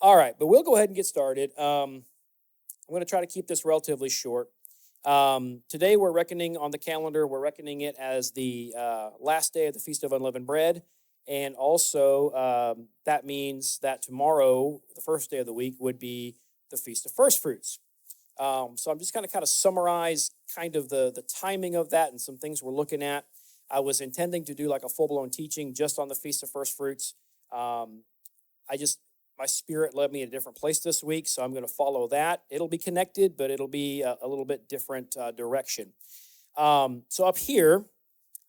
All right, but we'll go ahead and get started. I'm going to try to keep this relatively short. Today we're reckoning on the calendar. We're reckoning it as the last day of the Feast of Unleavened Bread, and also that means that tomorrow, the first day of the week, would be the Feast of First Fruits. So I'm just going to kind of summarize kind of the timing of that and some things we're looking at. I was intending to do like a full blown teaching just on the Feast of First Fruits. I just My spirit led me in a different place this week, so I'm going to follow that. It'll be connected, but it'll be a little bit different direction. So up here,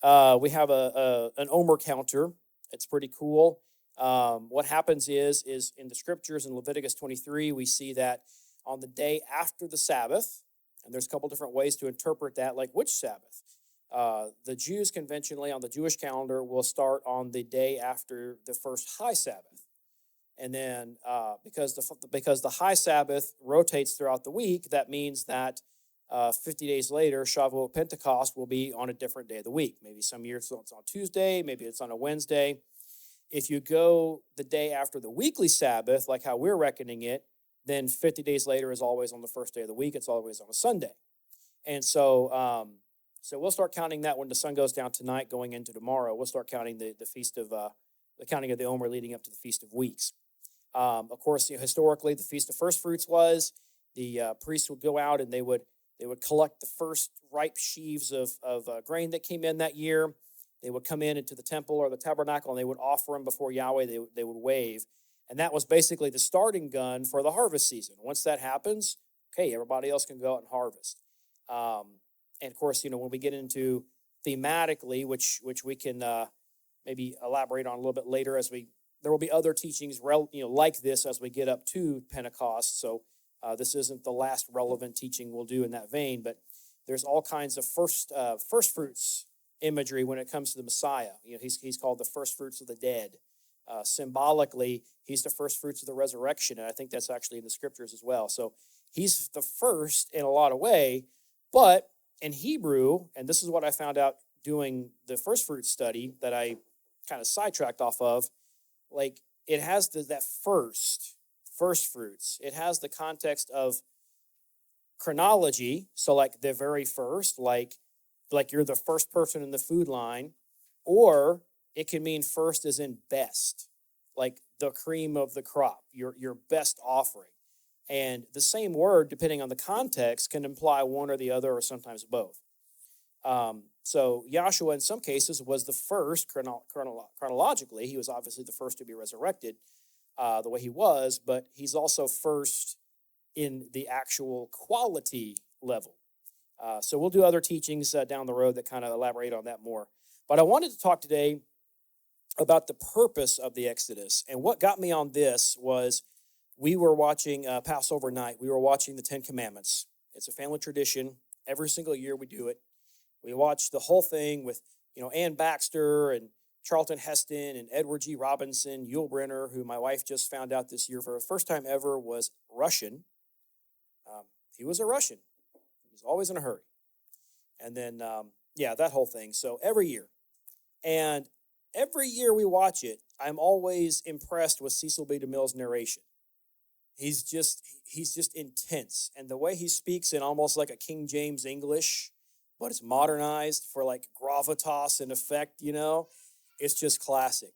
we have an Omer counter. It's pretty cool. What happens is in the scriptures in Leviticus 23, we see that on the day after the Sabbath, and there's a couple different ways to interpret that, like which Sabbath. The Jews conventionally on the Jewish calendar will start on the day after the first high Sabbath. And then because the high Sabbath rotates throughout the week, that means that 50 days later, Shavuot Pentecost will be on a different day of the week. Maybe some years it's on Tuesday, maybe it's on a Wednesday. If you go the day after the weekly Sabbath, like how we're reckoning it, then 50 days later is always on the first day of the week. It's always on a Sunday. And so we'll start counting that when the sun goes down tonight, going into tomorrow. We'll start counting the feast of the counting of the Omer leading up to the Feast of Weeks. Of course, historically, the Feast of First Fruits was the priests would go out and they would collect the first ripe sheaves of grain that came in that year. They would come in into the temple or the tabernacle and they would offer them before Yahweh. They would wave, and that was basically the starting gun for the harvest season. Once that happens, okay, everybody else can go out and harvest. And of course, when we get into thematically, which we can maybe elaborate on a little bit later there will be other teachings, like this as we get up to Pentecost. So this isn't the last relevant teaching we'll do in that vein, but there's all kinds of first fruits imagery when it comes to the Messiah. He's called the first fruits of the dead. Symbolically, he's the first fruits of the resurrection, and I think that's actually in the scriptures as well. So he's the first in a lot of way, but in Hebrew, and this is what I found out doing the first fruit study that I kind of sidetracked off of, like it has that first fruits. It has the context of chronology, so like the very first, like you're the first person in the food line, or it can mean first as in best, like the cream of the crop, your best offering. And the same word, depending on the context, can imply one or the other, or sometimes both. So Yahshua, in some cases, was the first chronologically. He was obviously the first to be resurrected the way he was, but he's also first in the actual quality level. So we'll do other teachings down the road that kind of elaborate on that more. But I wanted to talk today about the purpose of the Exodus. And what got me on this was we were watching Passover night. We were watching the Ten Commandments. It's a family tradition. Every single year we do it. We watched the whole thing with, Ann Baxter and Charlton Heston and Edward G. Robinson, Yul Brynner, who my wife just found out this year for the first time ever was Russian. He was a Russian. He was always in a hurry. And then, that whole thing. So every year. And every year we watch it, I'm always impressed with Cecil B. DeMille's narration. He's just intense. And the way he speaks in almost like a King James English, but it's modernized for like gravitas and effect, it's just classic.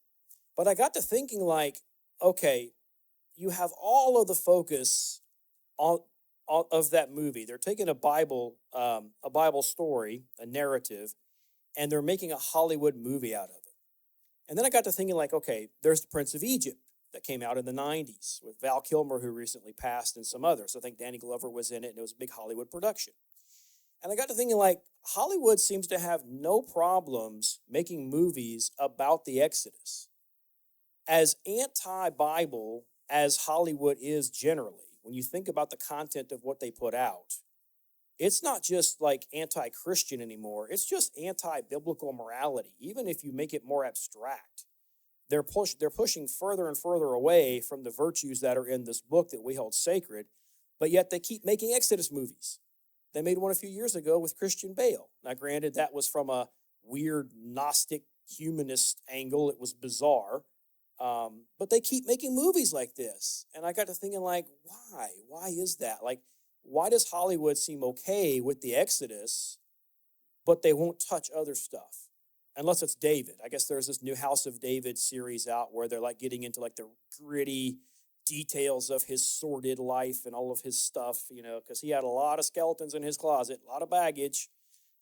But I got to thinking like, okay, you have all of the focus of that movie. They're taking a Bible story, a narrative, and they're making a Hollywood movie out of it. And then I got to thinking like, okay, there's the Prince of Egypt that came out in the 90s with Val Kilmer, who recently passed, and some others. I think Danny Glover was in it, and it was a big Hollywood production. And I got to thinking, like, Hollywood seems to have no problems making movies about the Exodus. As anti-Bible as Hollywood is generally, when you think about the content of what they put out, it's not just like anti-Christian anymore. It's just anti-biblical morality, even if you make it more abstract. They're pushing further and further away from the virtues that are in this book that we hold sacred, but yet they keep making Exodus movies. They made one a few years ago with Christian Bale. Now, granted, that was from a weird Gnostic humanist angle. It was bizarre. But they keep making movies like this. And I got to thinking, like, why? Why is that? Like, why does Hollywood seem okay with the Exodus, but they won't touch other stuff? Unless it's David. I guess there's this new House of David series out where they're like getting into like the gritty details of his sordid life and all of his stuff, because he had a lot of skeletons in his closet, a lot of baggage.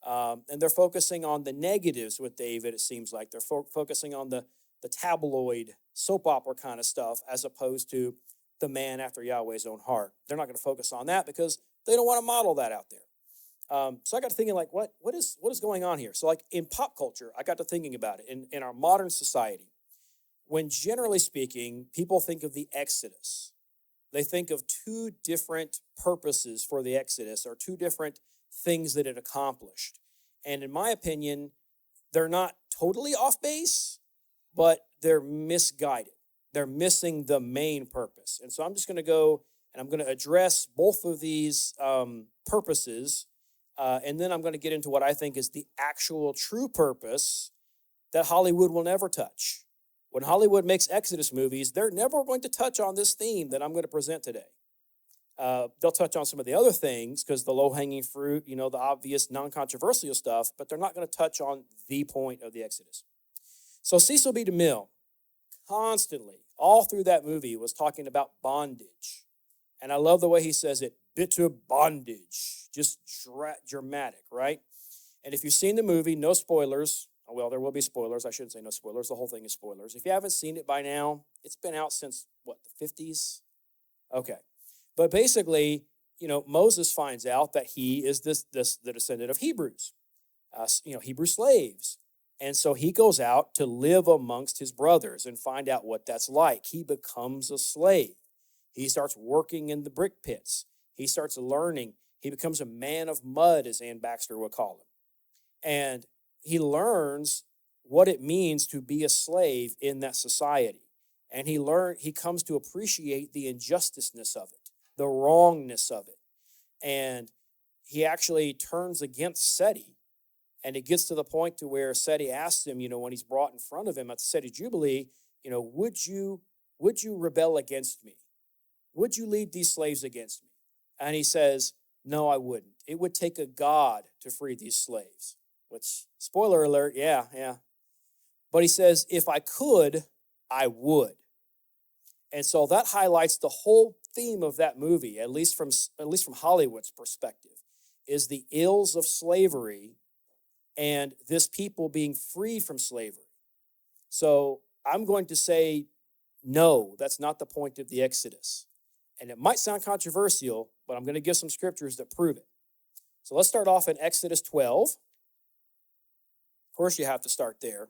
And they're focusing on the negatives with David, it seems like. They're focusing on the tabloid soap opera kind of stuff as opposed to the man after Yahweh's own heart. They're not going to focus on that because they don't want to model that out there. So I got to thinking, like, what is going on here? So, like, in pop culture, I got to thinking about it. In our modern society, when generally speaking, people think of the Exodus, they think of two different purposes for the Exodus or two different things that it accomplished. And in my opinion, they're not totally off base, but they're misguided. They're missing the main purpose. And so I'm just going to go and I'm going to address both of these purposes. And then I'm going to get into what I think is the actual true purpose that Hollywood will never touch. When Hollywood makes Exodus movies, they're never going to touch on this theme that I'm going to present today. They'll touch on some of the other things because the low-hanging fruit, the obvious non-controversial stuff, but they're not going to touch on the point of the Exodus. So Cecil B. DeMille constantly, all through that movie, was talking about bondage. And I love the way he says it, bitter bondage, just dramatic, right? And if you've seen the movie, no spoilers. Well, there will be spoilers. I shouldn't say no spoilers. The whole thing is spoilers. If you haven't seen it by now, it's been out since, the 50s? Okay. But basically, Moses finds out that he is the descendant of Hebrews, Hebrew slaves. And so he goes out to live amongst his brothers and find out what that's like. He becomes a slave. He starts working in the brick pits. He starts learning. He becomes a man of mud, as Ann Baxter would call him. And he learns what it means to be a slave in that society. And he comes to appreciate the injusticeness of it, the wrongness of it. And he actually turns against Seti. And it gets to the point to where Seti asks him, when he's brought in front of him at the Seti Jubilee, would you rebel against me? Would you lead these slaves against me? And he says, no, I wouldn't. It would take a God to free these slaves. Which, spoiler alert, yeah. But he says, if I could, I would. And so that highlights the whole theme of that movie, at least from Hollywood's perspective, is the ills of slavery and this people being freed from slavery. So I'm going to say, no, that's not the point of the Exodus. And it might sound controversial, but I'm going to give some scriptures that prove it. So let's start off in Exodus 12. Of course, you have to start there.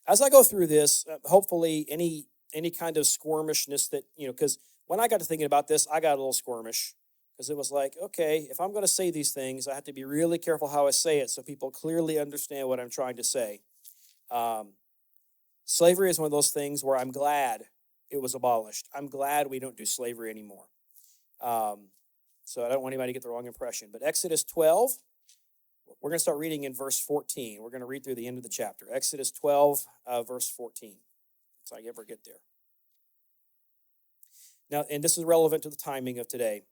As I go through this, hopefully any kind of squirmishness that, because when I got to thinking about this, I got a little squirmish. Because it was like, okay, if I'm going to say these things, I have to be really careful how I say it so people clearly understand what I'm trying to say. Slavery is one of those things where I'm glad it was abolished. I'm glad we don't do slavery anymore. So I don't want anybody to get the wrong impression. But Exodus 12, we're going to start reading in verse 14. We're going to read through the end of the chapter. Exodus 12, verse 14. So I ever get there. Now, and this is relevant to the timing of today.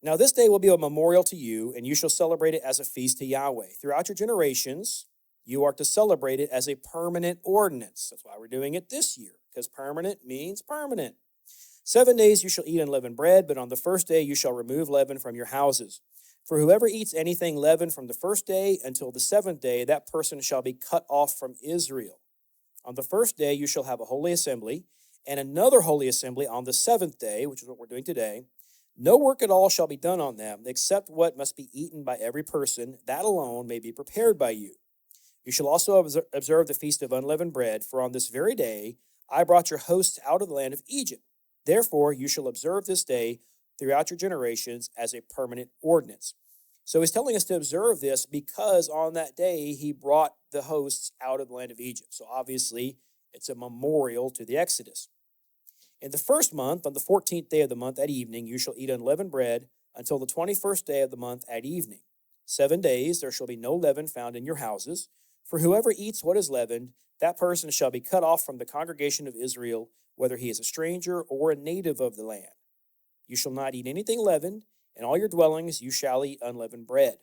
Now this day will be a memorial to you, and you shall celebrate it as a feast to Yahweh. Throughout your generations, you are to celebrate it as a permanent ordinance. That's why we're doing it this year, because permanent means permanent. 7 days you shall eat unleavened bread, but on the first day you shall remove leaven from your houses. For whoever eats anything leavened from the first day until the seventh day, that person shall be cut off from Israel. On the first day you shall have a holy assembly, and another holy assembly on the seventh day, which is what we're doing today. No work at all shall be done on them, except what must be eaten by every person. That alone may be prepared by you. You shall also observe the feast of unleavened bread, for on this very day I brought your hosts out of the land of Egypt. Therefore you shall observe this day throughout your generations as a permanent ordinance. So he's telling us to observe this because on that day he brought the hosts out of the land of Egypt. So obviously it's a memorial to the Exodus. In the first month, on the 14th day of the month at evening, you shall eat unleavened bread until the 21st day of the month at evening. 7 days there shall be no leaven found in your houses. For whoever eats what is leavened, that person shall be cut off from the congregation of Israel, whether he is a stranger or a native of the land. You shall not eat anything leavened. In all your dwellings you shall eat unleavened bread.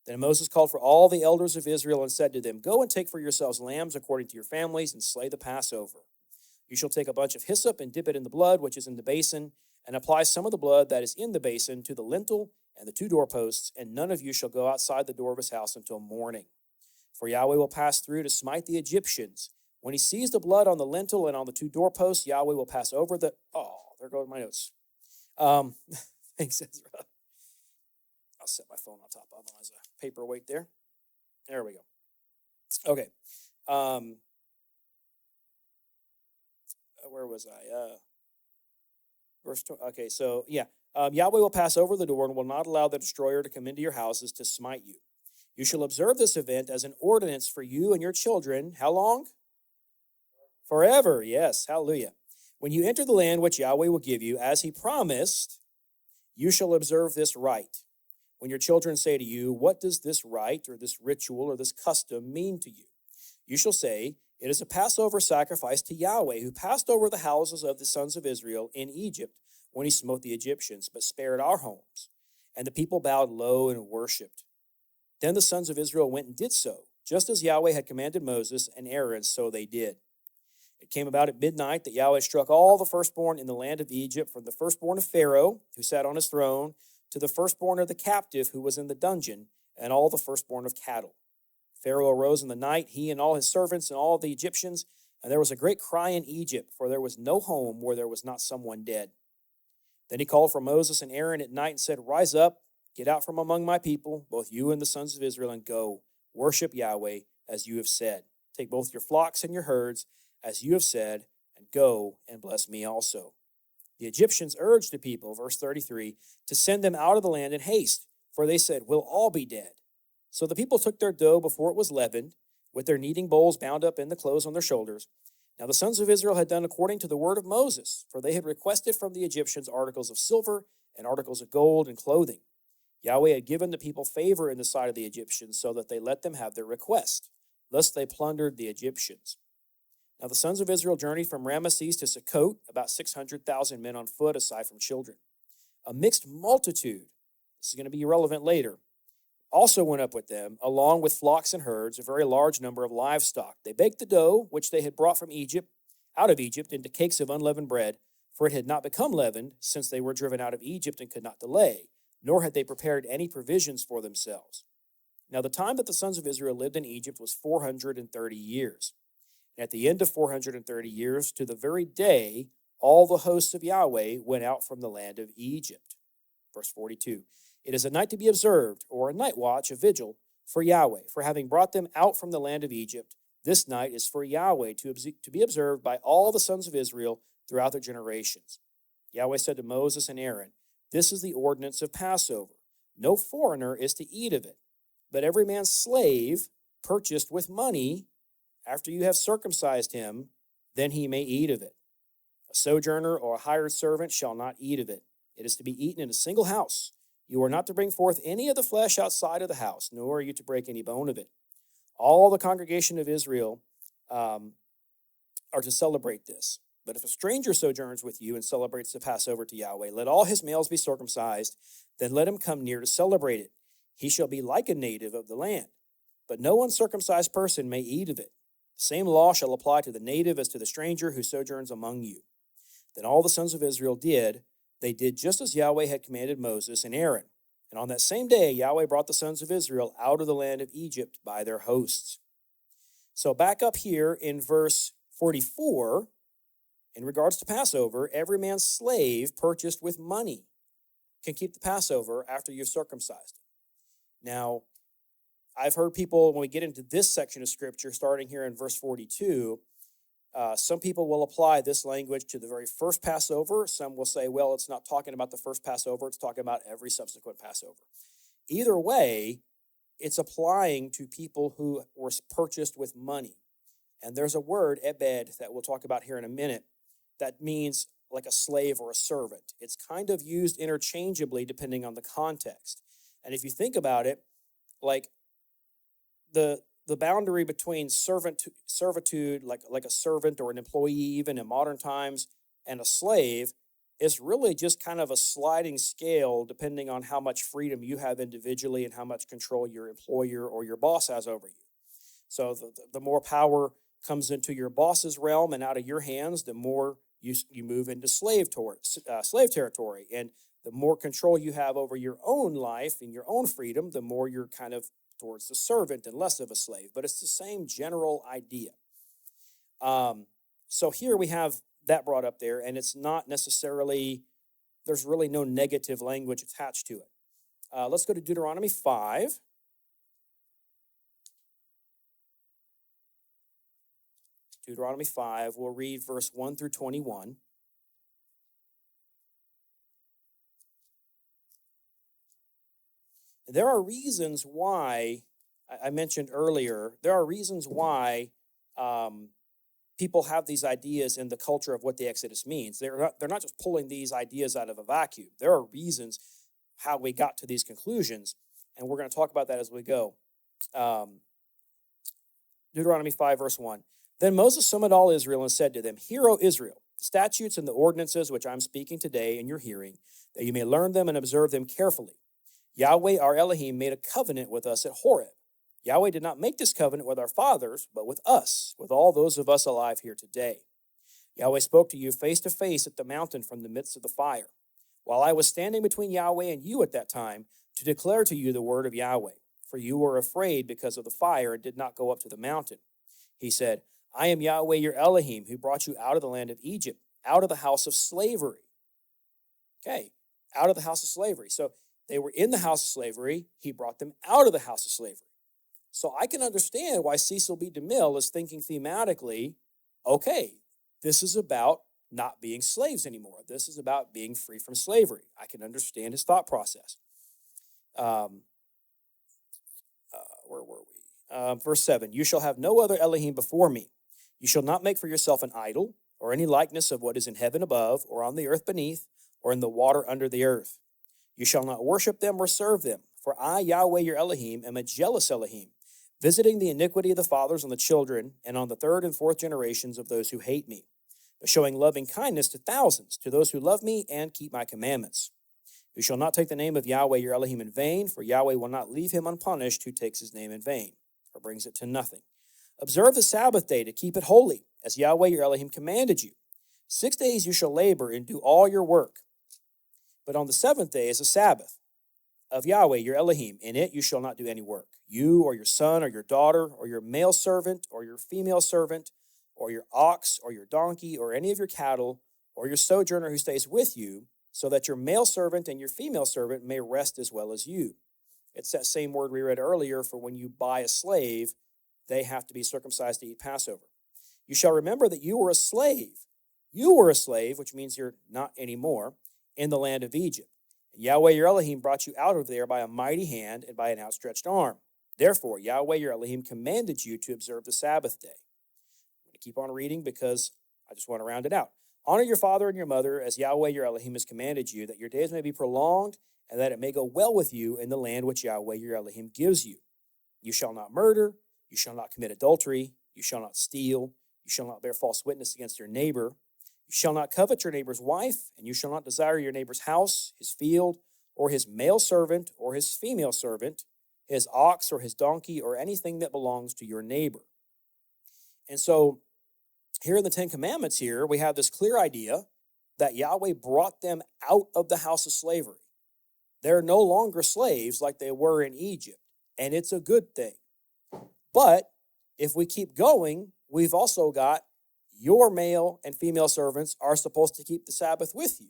Then Moses called for all the elders of Israel and said to them, Go and take for yourselves lambs according to your families and slay the Passover. You shall take a bunch of hyssop and dip it in the blood which is in the basin, and apply some of the blood that is in the basin to the lintel and the two doorposts, and none of you shall go outside the door of his house until morning. For Yahweh will pass through to smite the Egyptians. When he sees the blood on the lintel and on the two doorposts, Yahweh will pass over the... Oh, there goes my notes. Thanks, Ezra. I'll set my phone on top of it as a paperweight there. There we go. Okay. Where was I? Verse 20. Okay, so yeah. Yahweh will pass over the door and will not allow the destroyer to come into your houses to smite you. You shall observe this event as an ordinance for you and your children. How long? Forever. Yes. Hallelujah. When you enter the land which Yahweh will give you, as he promised, you shall observe this rite. When your children say to you, What does this rite or this ritual or this custom mean to you? You shall say, It is a Passover sacrifice to Yahweh, who passed over the houses of the sons of Israel in Egypt when he smote the Egyptians, but spared our homes. And the people bowed low and worshipped. Then the sons of Israel went and did so, just as Yahweh had commanded Moses and Aaron, so they did. It came about at midnight that Yahweh struck all the firstborn in the land of Egypt, from the firstborn of Pharaoh, who sat on his throne, to the firstborn of the captive who was in the dungeon, and all the firstborn of cattle. Pharaoh arose in the night, he and all his servants and all the Egyptians, and there was a great cry in Egypt, for there was no home where there was not someone dead. Then he called for Moses and Aaron at night and said, Rise up, get out from among my people, both you and the sons of Israel, and go, worship Yahweh as you have said. Take both your flocks and your herds, as you have said, and go and bless me also. The Egyptians urged the people, verse 33, to send them out of the land in haste, for they said, We'll all be dead. So the people took their dough before it was leavened, with their kneading bowls bound up in the clothes on their shoulders. Now the sons of Israel had done according to the word of Moses, for they had requested from the Egyptians articles of silver and articles of gold and clothing. Yahweh had given the people favor in the sight of the Egyptians, so that they let them have their request. Thus they plundered the Egyptians. Now the sons of Israel journeyed from Ramesses to Sukkot, about 600,000 men on foot, aside from children. A mixed multitude, this is going to be relevant later, also went up with them, along with flocks and herds, a very large number of livestock. They baked the dough, which they had brought from Egypt, out of Egypt, into cakes of unleavened bread, for it had not become leavened, since they were driven out of Egypt and could not delay, nor had they prepared any provisions for themselves. Now the time that the sons of Israel lived in Egypt was 430 years. And at the end of 430 years, to the very day, all the hosts of Yahweh went out from the land of Egypt. Verse 42. It is a night to be observed, or a night watch, a vigil, for Yahweh, for having brought them out from the land of Egypt. This night is for Yahweh to be observed by all the sons of Israel throughout their generations. Yahweh said to Moses and Aaron, This is the ordinance of Passover. No foreigner is to eat of it, but every man's slave, purchased with money, after you have circumcised him, then he may eat of it. A sojourner or a hired servant shall not eat of it. It is to be eaten in a single house. You are not to bring forth any of the flesh outside of the house, nor are you to break any bone of it. All the congregation of Israel are to celebrate this. But if a stranger sojourns with you and celebrates the Passover to Yahweh, let all his males be circumcised, then let him come near to celebrate it. He shall be like a native of the land. But no uncircumcised person may eat of it. The same law shall apply to the native as to the stranger who sojourns among you. Then all the sons of Israel did. They did just as Yahweh had commanded Moses and Aaron. And on that same day, Yahweh brought the sons of Israel out of the land of Egypt by their hosts. So back up here in verse 44, in regards to Passover, every man's slave purchased with money can keep the Passover after you've circumcised it. Now, I've heard people, when we get into this section of Scripture, starting here in verse 42, some people will apply this language to the very first Passover. Some will say, well, it's not talking about the first Passover, it's talking about every subsequent Passover. Either way, it's applying to people who were purchased with money. And there's a word, ebed, that we'll talk about here in a minute, that means like a slave or a servant. It's kind of used interchangeably depending on the context. And if you think about it, like the the boundary between servitude, like a servant or an employee, even in modern times, and a slave is really just kind of a sliding scale depending on how much freedom you have individually and how much control your employer or your boss has over you. So the more power comes into your boss's realm and out of your hands, the more you move into slave territory. And the more control you have over your own life and your own freedom, the more you're kind of towards the servant and less of a slave. But it's the same general idea. So here we have that brought up there, and it's not necessarily, there's really no negative language attached to it. Let's go to Deuteronomy 5. Deuteronomy 5, we'll read verse 1 through 21. There are reasons why, I mentioned earlier, there are reasons why people have these ideas in the culture of what the Exodus means. They're not just pulling these ideas out of a vacuum. There are reasons how we got to these conclusions, and we're going to talk about that as we go. Deuteronomy 5, verse 1. Then Moses summoned all Israel and said to them, Hear, O Israel, the statutes and the ordinances which I'm speaking today in your hearing, that you may learn them and observe them carefully. Yahweh our Elohim made a covenant with us at Horeb. Yahweh did not make this covenant with our fathers, but with us, with all those of us alive here today. Yahweh spoke to you face to face at the mountain from the midst of the fire, while I was standing between Yahweh and you at that time, to declare to you the word of Yahweh. For you were afraid because of the fire and did not go up to the mountain. He said, I am Yahweh your Elohim, who brought you out of the land of Egypt, out of the house of slavery. Okay, out of the house of slavery. So they were in the house of slavery. He brought them out of the house of slavery. So I can understand why Cecil B. DeMille is thinking thematically, okay, this is about not being slaves anymore. This is about being free from slavery. I can understand his thought process. Where were we? Verse 7, You shall have no other Elohim before me. You shall not make for yourself an idol, or any likeness of what is in heaven above, or on the earth beneath, or in the water under the earth. You shall not worship them or serve them, for I, Yahweh your Elohim, am a jealous Elohim, visiting the iniquity of the fathers on the children, and on the third and fourth generations of those who hate me, but showing loving kindness to thousands, to those who love me and keep my commandments. You shall not take the name of Yahweh your Elohim in vain, for Yahweh will not leave him unpunished who takes his name in vain, or brings it to nothing. Observe the Sabbath day to keep it holy, as Yahweh your Elohim commanded you. 6 days you shall labor and do all your work. But on the seventh day is a Sabbath of Yahweh your Elohim. In it you shall not do any work. You or your son or your daughter or your male servant or your female servant or your ox or your donkey or any of your cattle or your sojourner who stays with you, so that your male servant and your female servant may rest as well as you. It's that same word we read earlier for when you buy a slave, they have to be circumcised to eat Passover. You shall remember that you were a slave. You were a slave, which means you're not anymore, in the land of Egypt. And Yahweh your Elohim brought you out of there by a mighty hand and by an outstretched arm. Therefore, Yahweh your Elohim commanded you to observe the Sabbath day. I'm going to keep on reading because I just want to round it out. Honor your father and your mother as Yahweh your Elohim has commanded you, that your days may be prolonged and that it may go well with you in the land which Yahweh your Elohim gives you. You shall not murder. You shall not commit adultery. You shall not steal. You shall not bear false witness against your neighbor. You shall not covet your neighbor's wife, and you shall not desire your neighbor's house, his field, or his male servant, or his female servant, his ox, or his donkey, or anything that belongs to your neighbor. And so, here in the Ten Commandments here, we have this clear idea that Yahweh brought them out of the house of slavery. They're no longer slaves like they were in Egypt, and it's a good thing. But if we keep going, we've also got your male and female servants are supposed to keep the Sabbath with you.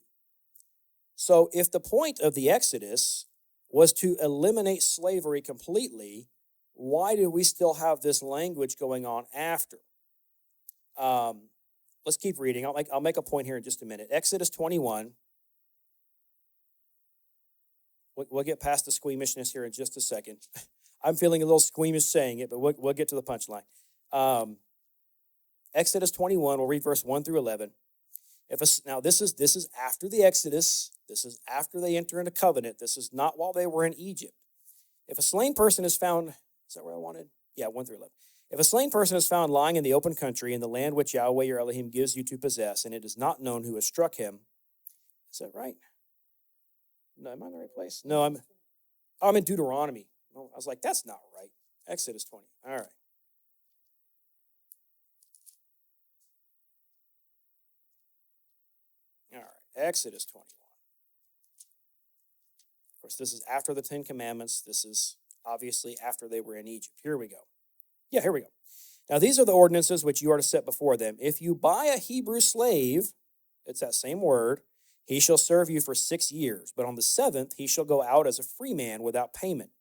So if the point of the Exodus was to eliminate slavery completely, why do we still have this language going on after? Let's keep reading. I'll make a point here in just a minute. Exodus 21. We'll get past the squeamishness here in just a second. I'm feeling a little squeamish saying it, but we'll get to the punchline. Exodus 21, we'll read verse 1 through 11. Now, this is after the Exodus. This is after they enter into covenant. This is not while they were in Egypt. If a slain person is found, is that where I wanted? Yeah, 1 through 11. If a slain person is found lying in the open country in the land which Yahweh your Elohim gives you to possess, and it is not known who has struck him, is that right? No, am I in the right place? No, I'm in Deuteronomy. Oh, I was like, that's not right. Exodus 20. All right. All right. Exodus 21. Of course, this is after the 10 Commandments. This is obviously after they were in Egypt. Here we go. Yeah, here we go. Now, these are the ordinances which you are to set before them. If you buy a Hebrew slave, it's that same word, he shall serve you for 6 years, but on the 7th he shall go out as a free man without payment.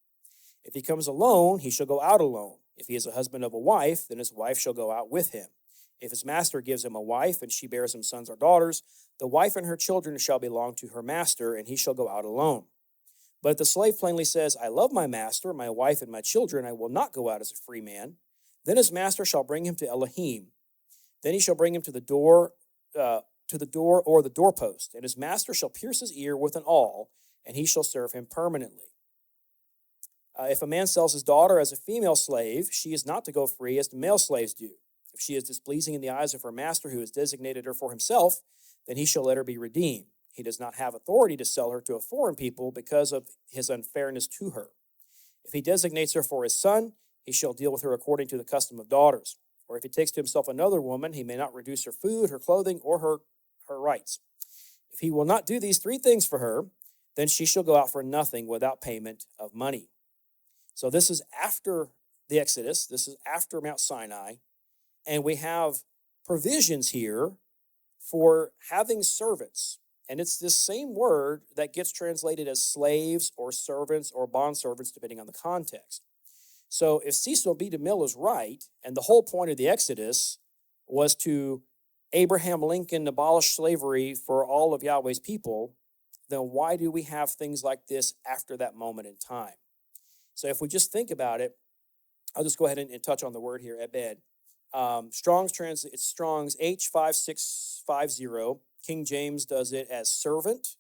If he comes alone, he shall go out alone. If he is a husband of a wife, then his wife shall go out with him. If his master gives him a wife, and she bears him sons or daughters, the wife and her children shall belong to her master, and he shall go out alone. But if the slave plainly says, I love my master, my wife, and my children, I will not go out as a free man, then his master shall bring him to Elohim. Then he shall bring him to the door or the doorpost, and his master shall pierce his ear with an awl, and he shall serve him permanently. If a man sells his daughter as a female slave, she is not to go free as the male slaves do. If she is displeasing in the eyes of her master who has designated her for himself, then he shall let her be redeemed. He does not have authority to sell her to a foreign people because of his unfairness to her. If he designates her for his son, he shall deal with her according to the custom of daughters. Or if he takes to himself another woman, he may not reduce her food, her clothing, or her rights. If he will not do these 3 things for her, then she shall go out for nothing without payment of money. So this is after the Exodus. This is after Mount Sinai. And we have provisions here for having servants. And it's this same word that gets translated as slaves or servants or bondservants, depending on the context. So if Cecil B. DeMille is right, and the whole point of the Exodus was to Abraham Lincoln abolish slavery for all of Yahweh's people, then why do we have things like this after that moment in time? So if we just think about it, I'll just go ahead and touch on the word here, ebed. It's Strong's H5650. King James does it as servant,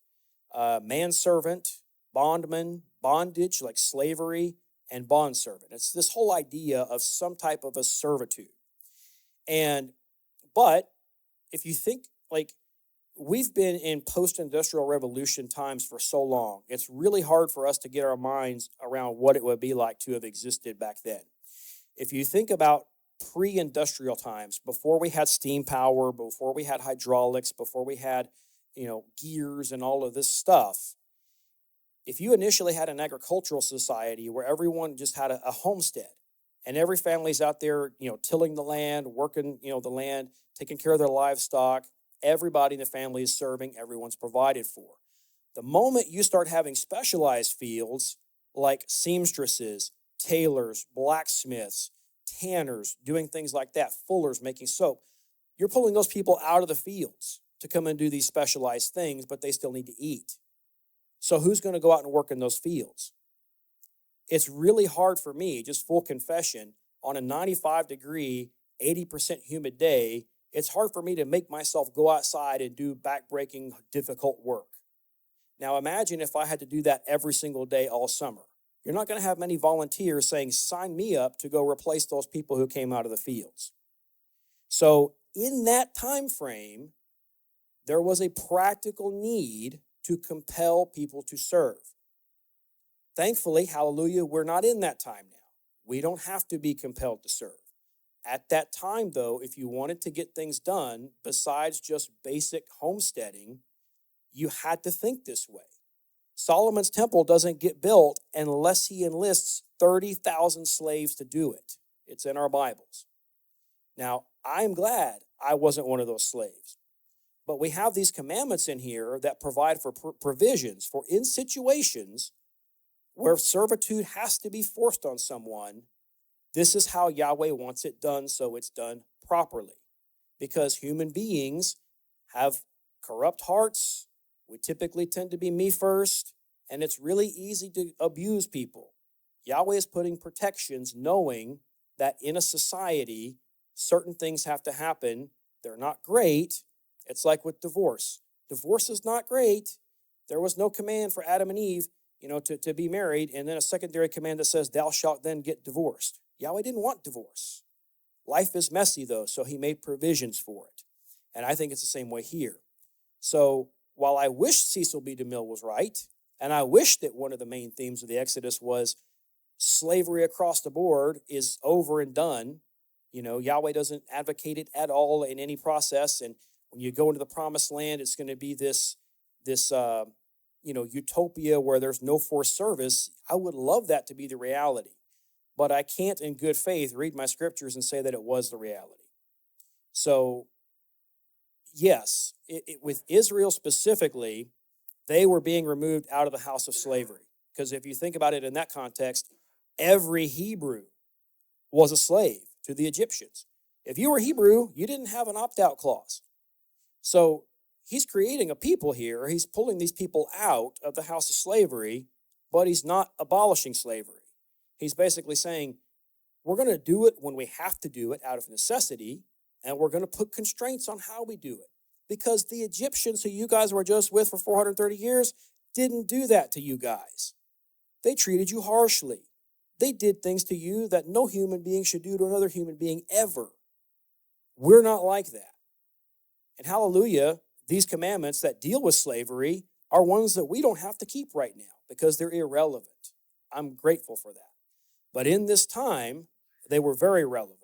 manservant, bondman, bondage, like slavery, and bondservant. It's this whole idea of some type of a servitude. But if you think, like, we've been in post-industrial revolution times for so long, it's really hard for us to get our minds around what it would be like to have existed back then. If you think about pre-industrial times, before we had steam power, before we had hydraulics, before we had, gears and all of this stuff, if you initially had an agricultural society where everyone just had a homestead and every family's out there, tilling the land, working, the land, taking care of their livestock, everybody in the family is serving, everyone's provided for. The moment you start having specialized fields like seamstresses, tailors, blacksmiths, tanners, doing things like that, fullers, making soap, you're pulling those people out of the fields to come and do these specialized things, but they still need to eat. So who's going to go out and work in those fields? It's really hard for me, just full confession, on a 95-degree, 80% humid day, it's hard for me to make myself go outside and do back-breaking, difficult work. Now imagine if I had to do that every single day all summer. You're not going to have many volunteers saying, sign me up to go replace those people who came out of the fields. So in that time frame, there was a practical need to compel people to serve. Thankfully, hallelujah, we're not in that time now. We don't have to be compelled to serve. At that time, though, if you wanted to get things done, besides just basic homesteading, you had to think this way. Solomon's temple doesn't get built unless he enlists 30,000 slaves to do it. It's in our Bibles. Now, I'm glad I wasn't one of those slaves. But we have these commandments in here that provide for provisions for in situations where servitude has to be forced on someone. This is how Yahweh wants it done, so it's done properly. Because human beings have corrupt hearts. We typically tend to be me first, and it's really easy to abuse people. Yahweh is putting protections knowing that in a society, certain things have to happen. They're not great. It's like with divorce. Divorce is not great. There was no command for Adam and Eve, to be married, and then a secondary command that says, thou shalt then get divorced. Yahweh didn't want divorce. Life is messy, though, so he made provisions for it. And I think it's the same way here. So while I wish Cecil B. DeMille was right, and I wish that one of the main themes of the Exodus was slavery across the board is over and done, Yahweh doesn't advocate it at all in any process. And when you go into the promised land, it's going to be this utopia where there's no forced service. I would love that to be the reality. But I can't in good faith read my scriptures and say that it was the reality. So, yes, with Israel specifically, they were being removed out of the house of slavery. Because if you think about it in that context, every Hebrew was a slave to the Egyptians. If you were Hebrew, you didn't have an opt-out clause. So he's creating a people here. He's pulling these people out of the house of slavery, but he's not abolishing slavery. He's basically saying, we're going to do it when we have to do it out of necessity, and we're going to put constraints on how we do it. Because the Egyptians who you guys were just with for 430 years didn't do that to you guys. They treated you harshly. They did things to you that no human being should do to another human being ever. We're not like that. And hallelujah, these commandments that deal with slavery are ones that we don't have to keep right now because they're irrelevant. I'm grateful for that. But in this time, they were very relevant.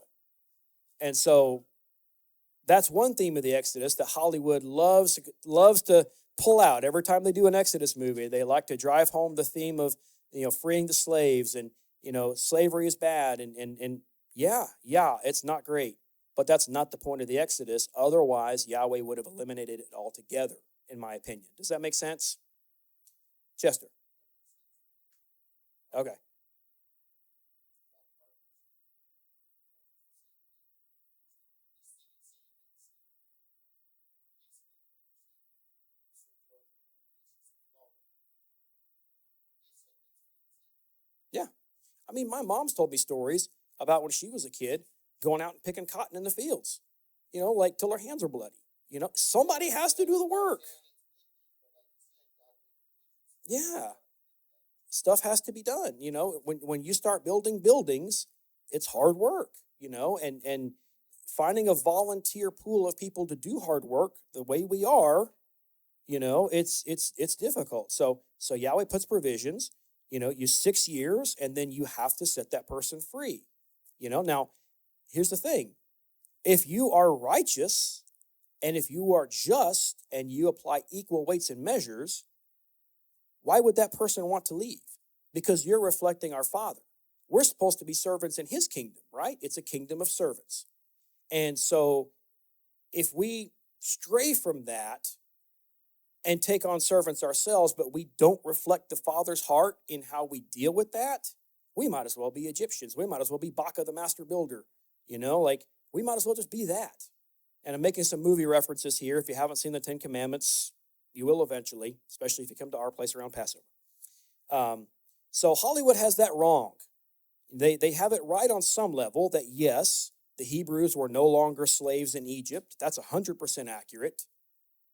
And so that's one theme of the Exodus that Hollywood loves to pull out. Every time they do an Exodus movie, they like to drive home the theme of, freeing the slaves and, slavery is bad. And yeah, it's not great. But that's not the point of the Exodus. Otherwise, Yahweh would have eliminated it altogether, in my opinion. Does that make sense? Chester? Okay. Yeah. I mean, my mom's told me stories about when she was a kid going out and picking cotton in the fields, like till her hands are bloody. Somebody has to do the work. Yeah. Stuff has to be done. When you start building buildings, it's hard work, and finding a volunteer pool of people to do hard work the way we are, it's difficult. So Yahweh puts provisions, you 6 years, and then you have to set that person free. Now, here's the thing. If you are righteous and if you are just and you apply equal weights and measures, why would that person want to leave? Because you're reflecting our Father. We're supposed to be servants in his kingdom, right? It's a kingdom of servants. And so if we stray from that and take on servants ourselves, but we don't reflect the Father's heart in how we deal with that, we might as well be Egyptians. We might as well be Baca the master builder. We might as well just be that. And I'm making some movie references here. If you haven't seen the 10 Commandments, you will eventually, especially if you come to our place around Passover. So Hollywood has that wrong. They have it right on some level that, yes, the Hebrews were no longer slaves in Egypt. That's 100% accurate.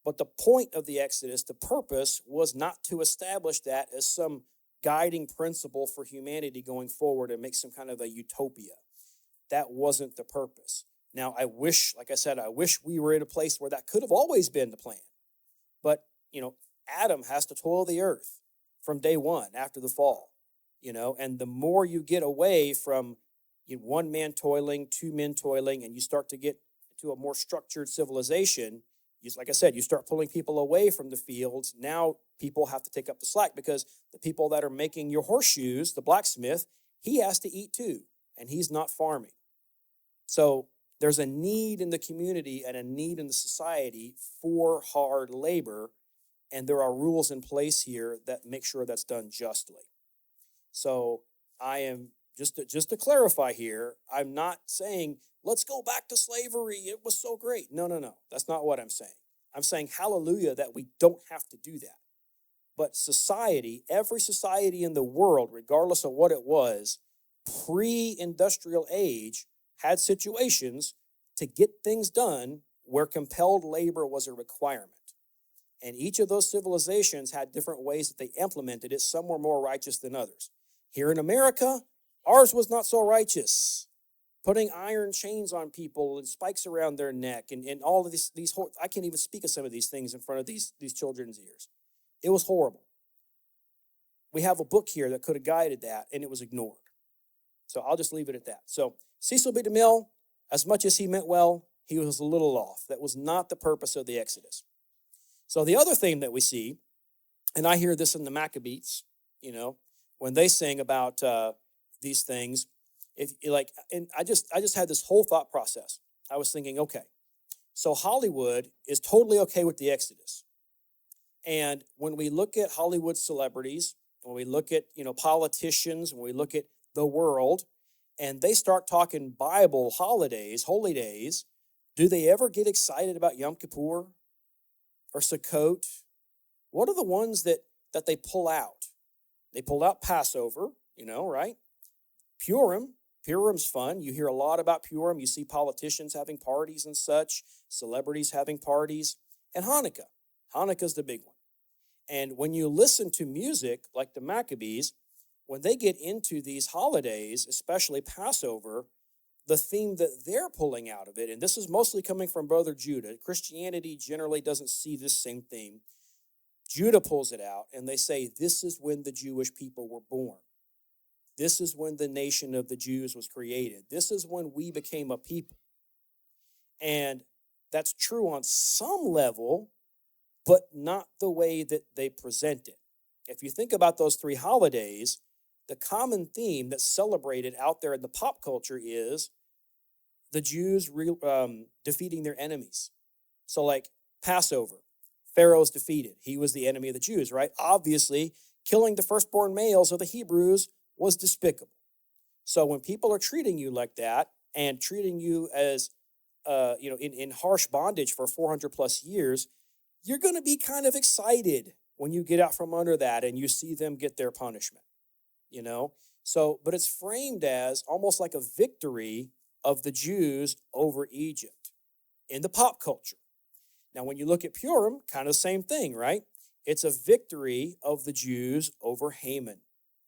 But the point of the Exodus, the purpose, was not to establish that as some guiding principle for humanity going forward and make some kind of a utopia. That wasn't the purpose. Now, I wish we were in a place where that could have always been the plan. But, Adam has to toil the earth from day one after the fall, and the more you get away from one man toiling, two men toiling, and you start to get into a more structured civilization, like I said, you start pulling people away from the fields. Now people have to take up the slack because the people that are making your horseshoes, the blacksmith, he has to eat too, and he's not farming. So there's a need in the community and a need in the society for hard labor, and there are rules in place here that make sure that's done justly. So I am, just to clarify here, I'm not saying, let's go back to slavery. It was so great. No. That's not what I'm saying. I'm saying hallelujah that we don't have to do that. But society, every society in the world, regardless of what it was, pre-industrial age, had situations to get things done where compelled labor was a requirement. And each of those civilizations had different ways that they implemented it. Some were more righteous than others. Here in America, Ours was not so righteous. Putting iron chains on people and spikes around their neck and all of these I can't even speak of some of these things in front of these children's ears. It was horrible. We have a book here that could have guided that, and it was ignored. So I'll just leave it at that. So Cecil B. DeMille, as much as he meant well, he was a little off. That was not the purpose of the Exodus. So the other thing that we see, and I hear this in the Maccabees, when they sing about these things, and I just had this whole thought process. I was thinking, okay, so Hollywood is totally okay with the Exodus. And when we look at Hollywood celebrities, when we look at, politicians, when we look at the world, and they start talking Bible holidays, holy days, do they ever get excited about Yom Kippur or Sukkot? What are the ones that they pull out? They pull out Passover, right? Purim's fun. You hear a lot about Purim. You see politicians having parties and such, celebrities having parties. And Hanukkah. Hanukkah's the big one. And when you listen to music like the Maccabees, when they get into these holidays, especially Passover, the theme that they're pulling out of it, and this is mostly coming from Brother Judah. Christianity generally doesn't see this same theme. Judah pulls it out, and they say, this is when the Jewish people were born. This is when the nation of the Jews was created. This is when we became a people. And that's true on some level, but not the way that they present it. If you think about those three holidays, the common theme that's celebrated out there in the pop culture is the Jews defeating their enemies. So like Passover, Pharaoh's defeated. He was the enemy of the Jews, right? Obviously, killing the firstborn males of the Hebrews was despicable. So when people are treating you like that and treating you as, in harsh bondage for 400 plus years, you're going to be kind of excited when you get out from under that and you see them get their punishment, So, but it's framed as almost like a victory of the Jews over Egypt in the pop culture. Now, when you look at Purim, kind of the same thing, right? It's a victory of the Jews over Haman,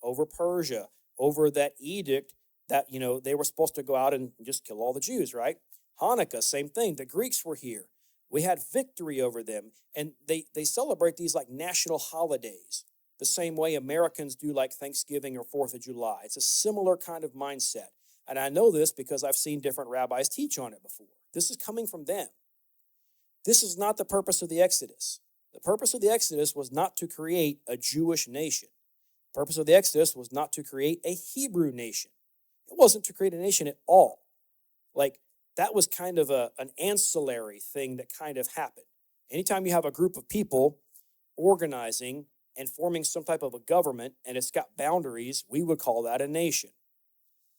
over Persia, over that edict that, they were supposed to go out and just kill all the Jews, right? Hanukkah, same thing. The Greeks were here. We had victory over them. And they celebrate these like national holidays, the same way Americans do like Thanksgiving or 4th of July. It's a similar kind of mindset. And I know this because I've seen different rabbis teach on it before. This is coming from them. This is not the purpose of the Exodus. The purpose of the Exodus was not to create a Jewish nation. The purpose of the Exodus was not to create a Hebrew nation. It wasn't to create a nation at all. Like, that was kind of an ancillary thing that kind of happened. Anytime you have a group of people organizing and forming some type of a government and it's got boundaries, we would call that a nation.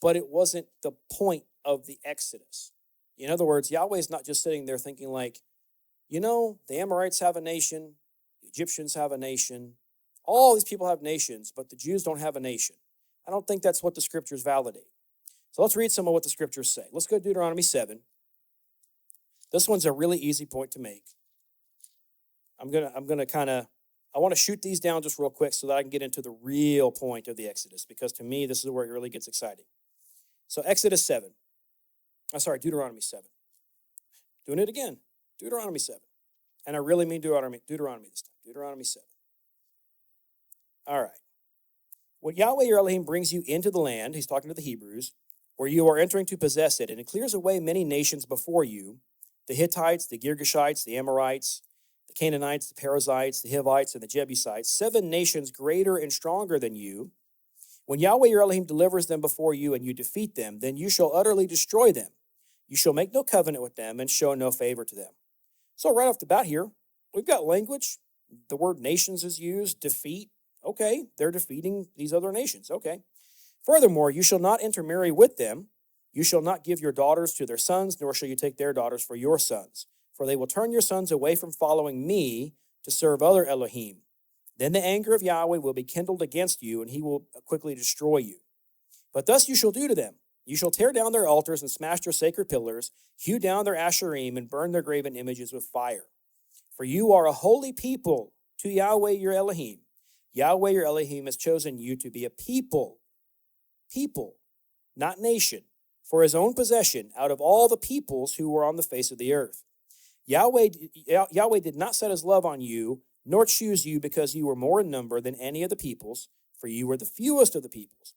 But it wasn't the point of the Exodus. In other words, Yahweh is not just sitting there thinking like, the Amorites have a nation, the Egyptians have a nation, all these people have nations, but the Jews don't have a nation. I don't think that's what the scriptures validate. So let's read some of what the scriptures say. Let's go to Deuteronomy 7. This one's a really easy point to make. I want to shoot these down just real quick so that I can get into the real point of the Exodus, because to me, this is where it really gets exciting. So Deuteronomy 7. Doing it again. Deuteronomy 7. And I really mean Deuteronomy this time. Deuteronomy 7. All right. When Yahweh your Elohim brings you into the land, he's talking to the Hebrews, where you are entering to possess it, and it clears away many nations before you, the Hittites, the Girgashites, the Amorites, the Canaanites, the Perizzites, the Hivites, and the Jebusites, 7 nations greater and stronger than you. When Yahweh your Elohim delivers them before you and you defeat them, then you shall utterly destroy them. You shall make no covenant with them and show no favor to them. So right off the bat here, we've got language. The word nations is used, defeat. Okay, they're defeating these other nations. Okay. Furthermore, you shall not intermarry with them. You shall not give your daughters to their sons, nor shall you take their daughters for your sons. For they will turn your sons away from following me to serve other Elohim. Then the anger of Yahweh will be kindled against you, and he will quickly destroy you. But thus you shall do to them. You shall tear down their altars and smash their sacred pillars, hew down their asherim, and burn their graven images with fire. For you are a holy people to Yahweh your Elohim. Yahweh your Elohim has chosen you to be a people not nation, for his own possession out of all the peoples who were on the face of the earth. Yahweh did not set his love on you, nor choose you because you were more in number than any of the peoples, for you were the fewest of the peoples,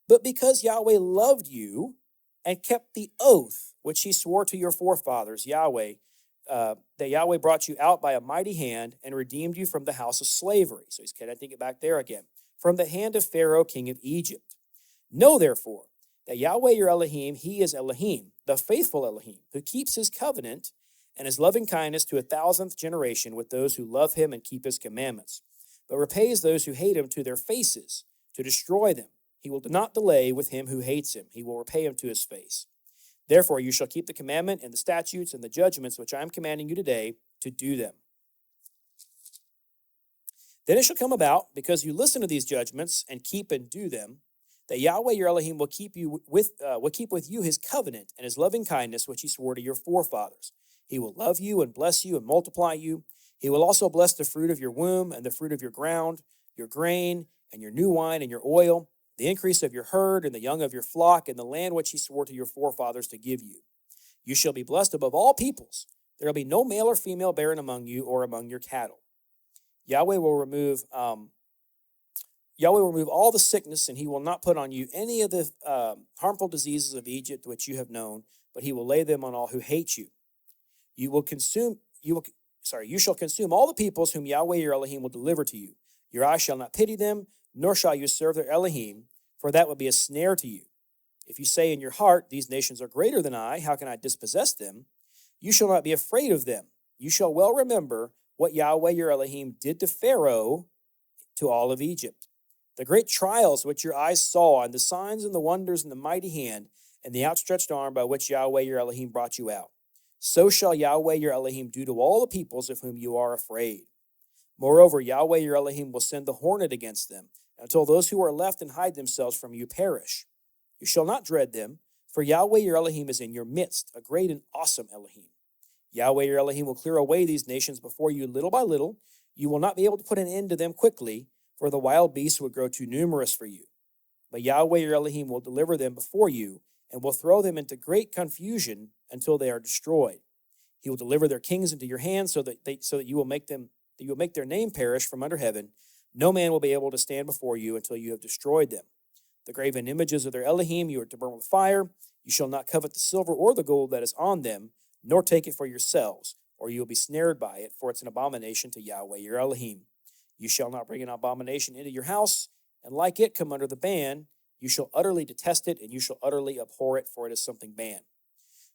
but because Yahweh loved you and kept the oath which he swore to your forefathers, that Yahweh brought you out by a mighty hand and redeemed you from the house of slavery. So he's connecting it back there again. From the hand of Pharaoh, king of Egypt. Know therefore that Yahweh your Elohim, he is Elohim, the faithful Elohim, who keeps his covenant and his loving kindness to 1,000th generation with those who love him and keep his commandments, but repays those who hate him to their faces, to destroy them. He will not delay with him who hates him. He will repay him to his face. Therefore, you shall keep the commandment and the statutes and the judgments which I am commanding you today to do them. Then it shall come about, because you listen to these judgments and keep and do them, that Yahweh your Elohim will keep with you his covenant and his loving kindness which he swore to your forefathers. He will love you and bless you and multiply you. He will also bless the fruit of your womb and the fruit of your ground, your grain and your new wine and your oil, the increase of your herd and the young of your flock, and the land which he swore to your forefathers to give you. You shall be blessed above all peoples. There will be no male or female barren among you or among your cattle. Yahweh will remove all the sickness, and he will not put on you any of the harmful diseases of Egypt which you have known, but he will lay them on all who hate you. You shall consume all the peoples whom Yahweh your Elohim will deliver to you. Your eyes shall not pity them, nor shall you serve their Elohim, for that would be a snare to you. If you say in your heart, these nations are greater than I, how can I dispossess them? You shall not be afraid of them. You shall well remember what Yahweh your Elohim did to Pharaoh, to all of Egypt. The great trials which your eyes saw, and the signs and the wonders and the mighty hand, and the outstretched arm by which Yahweh your Elohim brought you out. So shall Yahweh your Elohim do to all the peoples of whom you are afraid. Moreover, Yahweh your Elohim will send the hornet against them, until those who are left and hide themselves from you perish. You shall not dread them, for Yahweh your Elohim is in your midst, a great and awesome Elohim. Yahweh your Elohim will clear away these nations before you little by little. You will not be able to put an end to them quickly, for the wild beasts would grow too numerous for you. But Yahweh your Elohim will deliver them before you, and will throw them into great confusion until they are destroyed. He will deliver their kings into your hands, so that you will make their name perish from under heaven. No man will be able to stand before you until you have destroyed them. The graven images of their Elohim you are to burn with fire. You shall not covet the silver or the gold that is on them, nor take it for yourselves, or you will be snared by it, for it's an abomination to Yahweh your Elohim. You shall not bring an abomination into your house, and like it come under the ban. You shall utterly detest it, and you shall utterly abhor it, for it is something banned.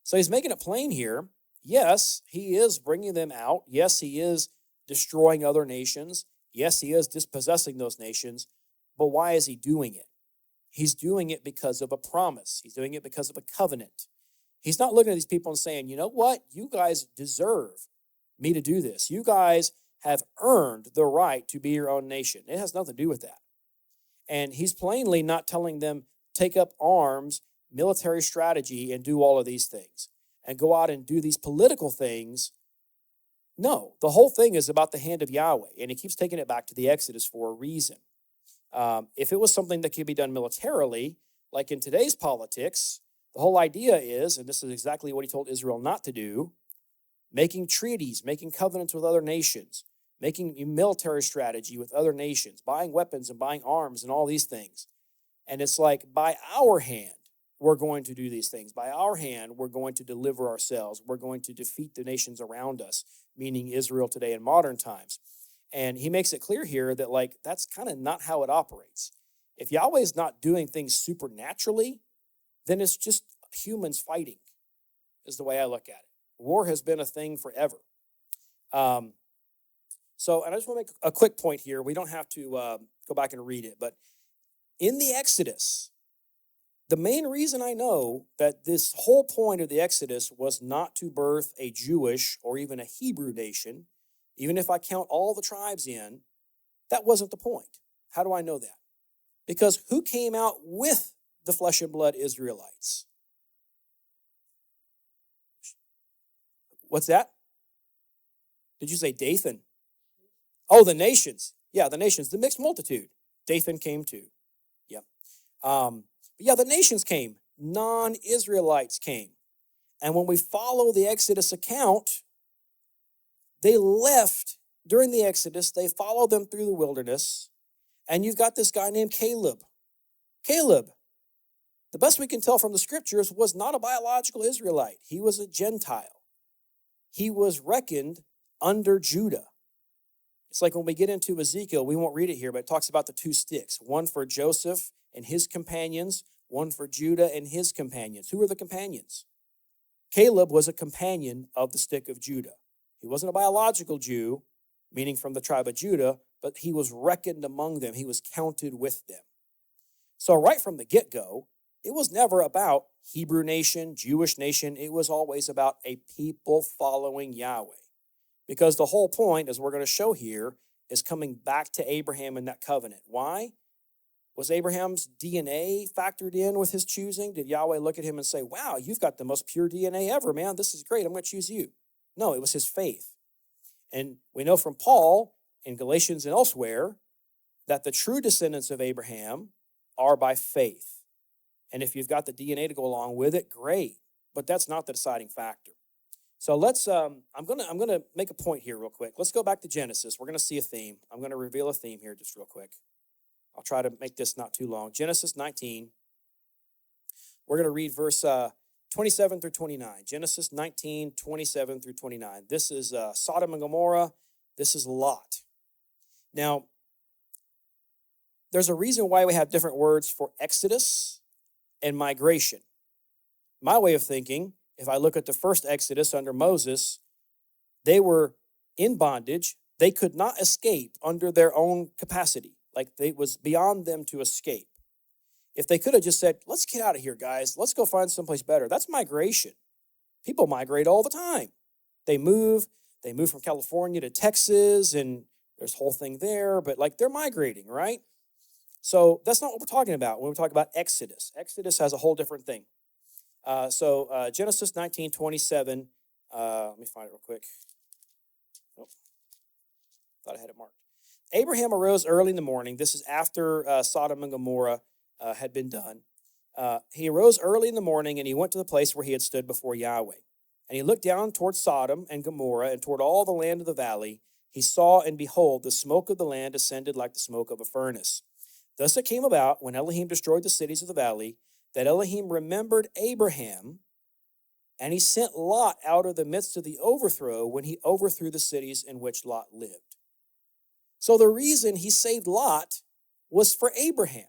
So he's making it plain here. Yes, he is bringing them out. Yes, he is destroying other nations. Yes, he is dispossessing those nations. But why is he doing it? He's doing it because of a promise. He's doing it because of a covenant. He's not looking at these people and saying, you know what? You guys deserve me to do this. You guys have earned the right to be your own nation. It has nothing to do with that. And he's plainly not telling them, take up arms, military strategy, and do all of these things, and go out and do these political things. No, the whole thing is about the hand of Yahweh, and he keeps taking it back to the Exodus for a reason. If it was something that could be done militarily, like in today's politics, the whole idea is, and this is exactly what he told Israel not to do, making treaties, making covenants with other nations, making military strategy with other nations, buying weapons and buying arms and all these things. And it's like, by our hand, we're going to do these things. By our hand, we're going to deliver ourselves. We're going to defeat the nations around us, meaning Israel today in modern times. And he makes it clear here that, like, that's kind of not how it operates. If Yahweh is not doing things supernaturally, then it's just humans fighting, is the way I look at it. War has been a thing forever. And I just want to make a quick point here. We don't have to go back and read it, but in the Exodus, the main reason I know that this whole point of the Exodus was not to birth a Jewish or even a Hebrew nation, even if I count all the tribes in, that wasn't the point. How do I know that? Because who came out with the flesh and blood Israelites? What's that? Did you say Dathan? Oh, the nations. Yeah, the nations, the mixed multitude. Dathan came too. Yeah. But yeah, the nations came. Non-Israelites came. And when we follow the Exodus account, they left during the Exodus. They followed them through the wilderness. And you've got this guy named Caleb. Caleb, the best we can tell from the scriptures, was not a biological Israelite. He was a Gentile. He was reckoned under Judah. It's like when we get into Ezekiel, we won't read it here, but it talks about the two sticks, one for Joseph and his companions, one for Judah and his companions. Who were the companions? Caleb was a companion of the stick of Judah. He wasn't a biological Jew, meaning from the tribe of Judah, but he was reckoned among them. He was counted with them. So right from the get-go, it was never about Hebrew nation, Jewish nation. It was always about a people following Yahweh. Because the whole point, as we're going to show here, is coming back to Abraham and that covenant. Why? Was Abraham's DNA factored in with his choosing? Did Yahweh look at him and say, wow, you've got the most pure DNA ever, man. This is great. I'm going to choose you. No, it was his faith. And we know from Paul in Galatians and elsewhere that the true descendants of Abraham are by faith. And if you've got the DNA to go along with it, great. But that's not the deciding factor. So let's, I'm gonna make a point here real quick. Let's go back to Genesis. We're gonna see a theme. I'm gonna reveal a theme here just real quick. I'll try to make this not too long. Genesis 19. We're gonna read verse 27 through 29. Genesis 19, 27 through 29. This is Sodom and Gomorrah. This is Lot. Now, there's a reason why we have different words for Exodus and migration. My way of thinking, if I look at the first Exodus under Moses, they were in bondage. They could not escape under their own capacity. Like it was beyond them to escape. If they could have just said, let's get out of here, guys. Let's go find someplace better. That's migration. People migrate all the time. They move from California to Texas, and there's a whole thing there, but like they're migrating, right? So that's not what we're talking about when we talk about Exodus. Exodus has a whole different thing. Genesis 19, 27. Let me find it real quick. Nope. Thought I had it marked. Abraham arose early in the morning. This is after Sodom and Gomorrah had been done. He arose early in the morning, and he went to the place where he had stood before Yahweh. And he looked down toward Sodom and Gomorrah and toward all the land of the valley. He saw, and behold, the smoke of the land ascended like the smoke of a furnace. Thus it came about, when Elohim destroyed the cities of the valley, that Elohim remembered Abraham, and he sent Lot out of the midst of the overthrow when he overthrew the cities in which Lot lived. So the reason he saved Lot was for Abraham.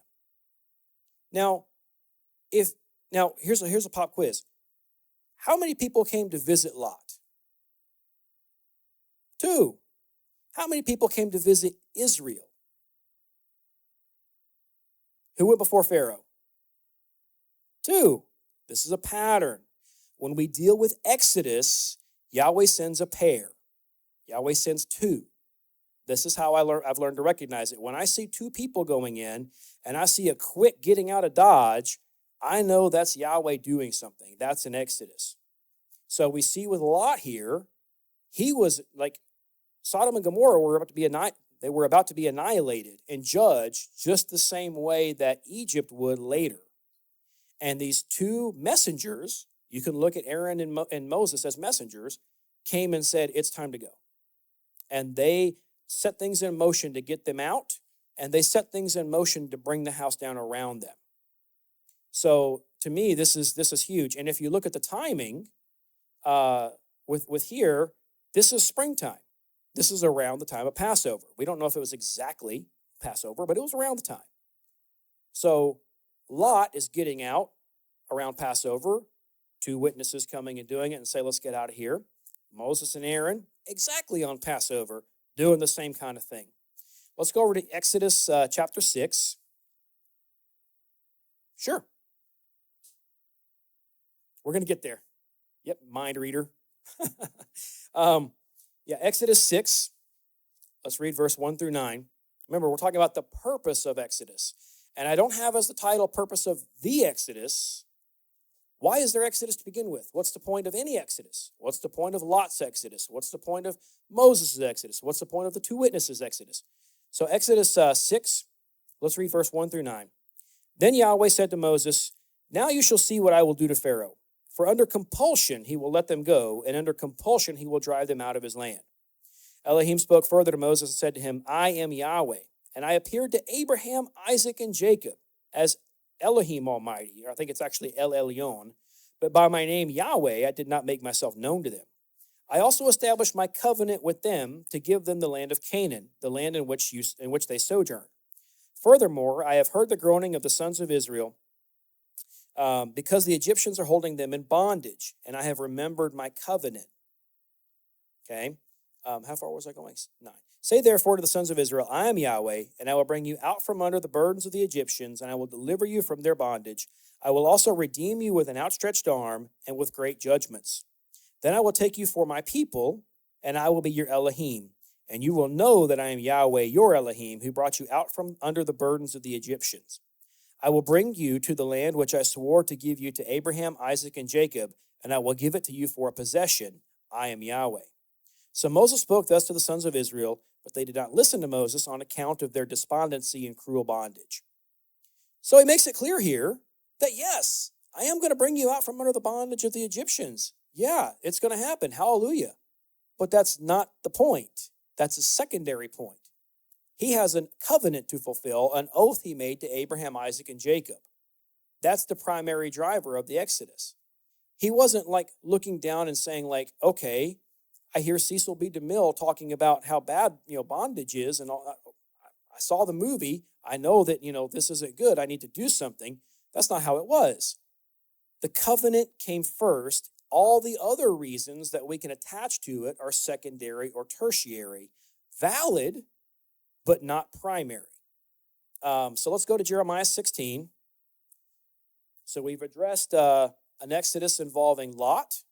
Now, here's a pop quiz. How many people came to visit Lot? 2. How many people came to visit Israel? Who went before Pharaoh? 2. This is a pattern. When we deal with Exodus, Yahweh sends a pair. Yahweh sends 2. This is how I've learned to recognize it. When I see 2 people going in and I see a quick getting out of Dodge, I know that's Yahweh doing something. That's an Exodus. So we see with Lot here, he was like Sodom and Gomorrah were about to be annihilated and judged just the same way that Egypt would later. And these 2 messengers, you can look at Aaron and Moses as messengers, came and said, it's time to go. And they set things in motion to get them out, and they set things in motion to bring the house down around them. So to me, this is huge. And if you look at the timing, with here, this is springtime. This is around the time of Passover. We don't know if it was exactly Passover, but it was around the time. So Lot is getting out around Passover, 2 witnesses coming and doing it and say, let's get out of here. Moses and Aaron, exactly on Passover, doing the same kind of thing. Let's go over to Exodus chapter 6. Sure. We're going to get there. Yep, mind reader. Exodus 6. Let's read verse 1 through 9. Remember, we're talking about the purpose of Exodus. And I don't have as the title purpose of the Exodus. Why is there Exodus to begin with? What's the point of any Exodus? What's the point of Lot's Exodus? What's the point of Moses' Exodus? What's the point of the 2 witnesses' Exodus? So Exodus 6, let's read verse 1 through 9. Then Yahweh said to Moses, now you shall see what I will do to Pharaoh. For under compulsion he will let them go, and under compulsion he will drive them out of his land. Elohim spoke further to Moses and said to him, I am Yahweh, and I appeared to Abraham, Isaac, and Jacob as Elohim Almighty, or I think it's actually El Elyon, but by my name Yahweh I did not make myself known to them. I also established my covenant with them to give them the land of Canaan, the land in which they sojourn. Furthermore, I have heard the groaning of the sons of Israel, because the Egyptians are holding them in bondage, and I have remembered my covenant. Okay, how far was I going? 9. Say therefore to the sons of Israel, I am Yahweh, and I will bring you out from under the burdens of the Egyptians, and I will deliver you from their bondage. I will also redeem you with an outstretched arm and with great judgments. Then I will take you for my people, and I will be your Elohim, and you will know that I am Yahweh, your Elohim, who brought you out from under the burdens of the Egyptians. I will bring you to the land which I swore to give you to Abraham, Isaac, and Jacob, and I will give it to you for a possession. I am Yahweh. So Moses spoke thus to the sons of Israel, but they did not listen to Moses on account of their despondency and cruel bondage. So he makes it clear here that yes, I am going to bring you out from under the bondage of the Egyptians. Yeah, it's going to happen. Hallelujah. But that's not the point. That's a secondary point. He has a covenant to fulfill, an oath he made to Abraham, Isaac, and Jacob. That's the primary driver of the Exodus. He wasn't like looking down and saying like, okay, I hear Cecil B. DeMille talking about how bad, bondage is, and I saw the movie. I know that, this isn't good. I need to do something. That's not how it was. The covenant came first. All the other reasons that we can attach to it are secondary or tertiary, valid, but not primary. So let's go to Jeremiah 16. So we've addressed an Exodus involving Lot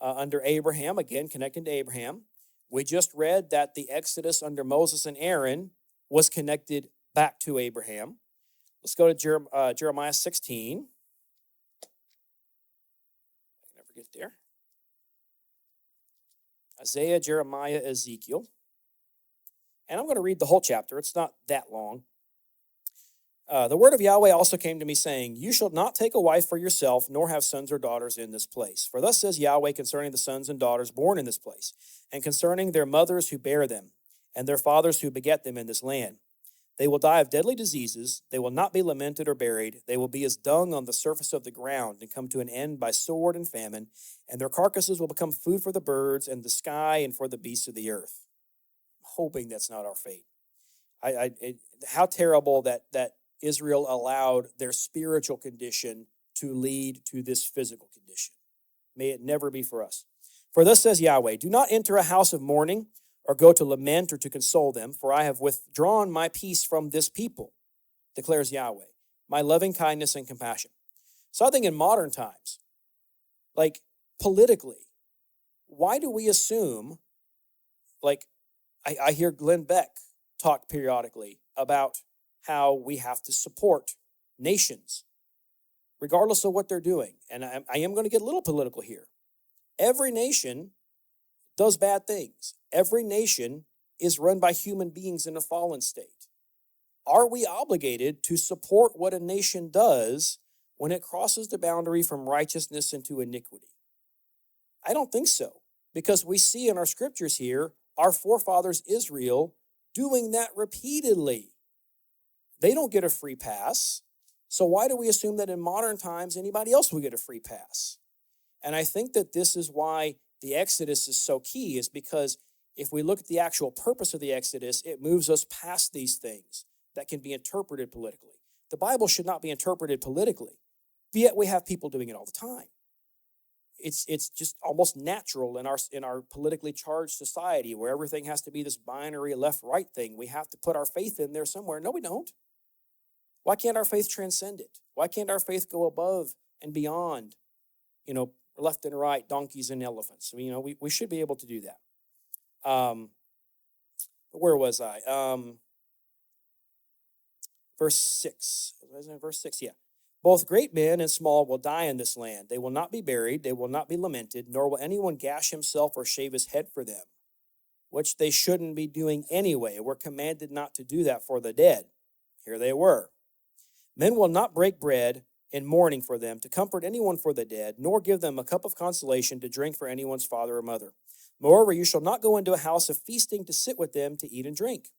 under Abraham, again connecting to Abraham. We just read that the Exodus under Moses and Aaron was connected back to Abraham. Let's go to Jeremiah 16. I can never get there. Isaiah, Jeremiah, Ezekiel. And I'm going to read the whole chapter. It's not that long. The word of Yahweh also came to me, saying, you shall not take a wife for yourself, nor have sons or daughters in this place. For thus says Yahweh concerning the sons and daughters born in this place, and concerning their mothers who bear them, and their fathers who beget them in this land. They will die of deadly diseases. They will not be lamented or buried. They will be as dung on the surface of the ground, and come to an end by sword and famine. And their carcasses will become food for the birds and the sky and for the beasts of the earth. I'm hoping that's not our fate. How terrible that Israel allowed their spiritual condition to lead to this physical condition. May it never be for us. For thus says Yahweh, do not enter a house of mourning, or go to lament or to console them, for I have withdrawn my peace from this people, declares Yahweh, my loving kindness and compassion. So I think in modern times, like politically, why do we assume, like I hear Glenn Beck talk periodically about how we have to support nations, regardless of what they're doing. And I am going to get a little political here. Every nation does bad things. Every nation is run by human beings in a fallen state. Are we obligated to support what a nation does when it crosses the boundary from righteousness into iniquity? I don't think so, because we see in our scriptures here, our forefathers Israel doing that repeatedly. They don't get a free pass. So why do we assume that in modern times anybody else will get a free pass? And I think that this is why the Exodus is so key, is because if we look at the actual purpose of the Exodus, it moves us past these things that can be interpreted politically. The Bible should not be interpreted politically, but yet we have people doing it all the time. It's just almost natural in our politically charged society where everything has to be this binary left-right thing. We have to put our faith in there somewhere. No, we don't. Why can't our faith transcend it? Why can't our faith go above and beyond, left and right, donkeys and elephants? We should be able to do that. Where was I? Verse 6. Wasn't it verse 6? Yeah. Both great men and small will die in this land. They will not be buried. They will not be lamented, nor will anyone gash himself or shave his head for them, which they shouldn't be doing anyway. We're commanded not to do that for the dead. Here they were. Men will not break bread in mourning for them, to comfort anyone for the dead, nor give them a cup of consolation to drink for anyone's father or mother. Moreover, you shall not go into a house of feasting to sit with them to eat and drink.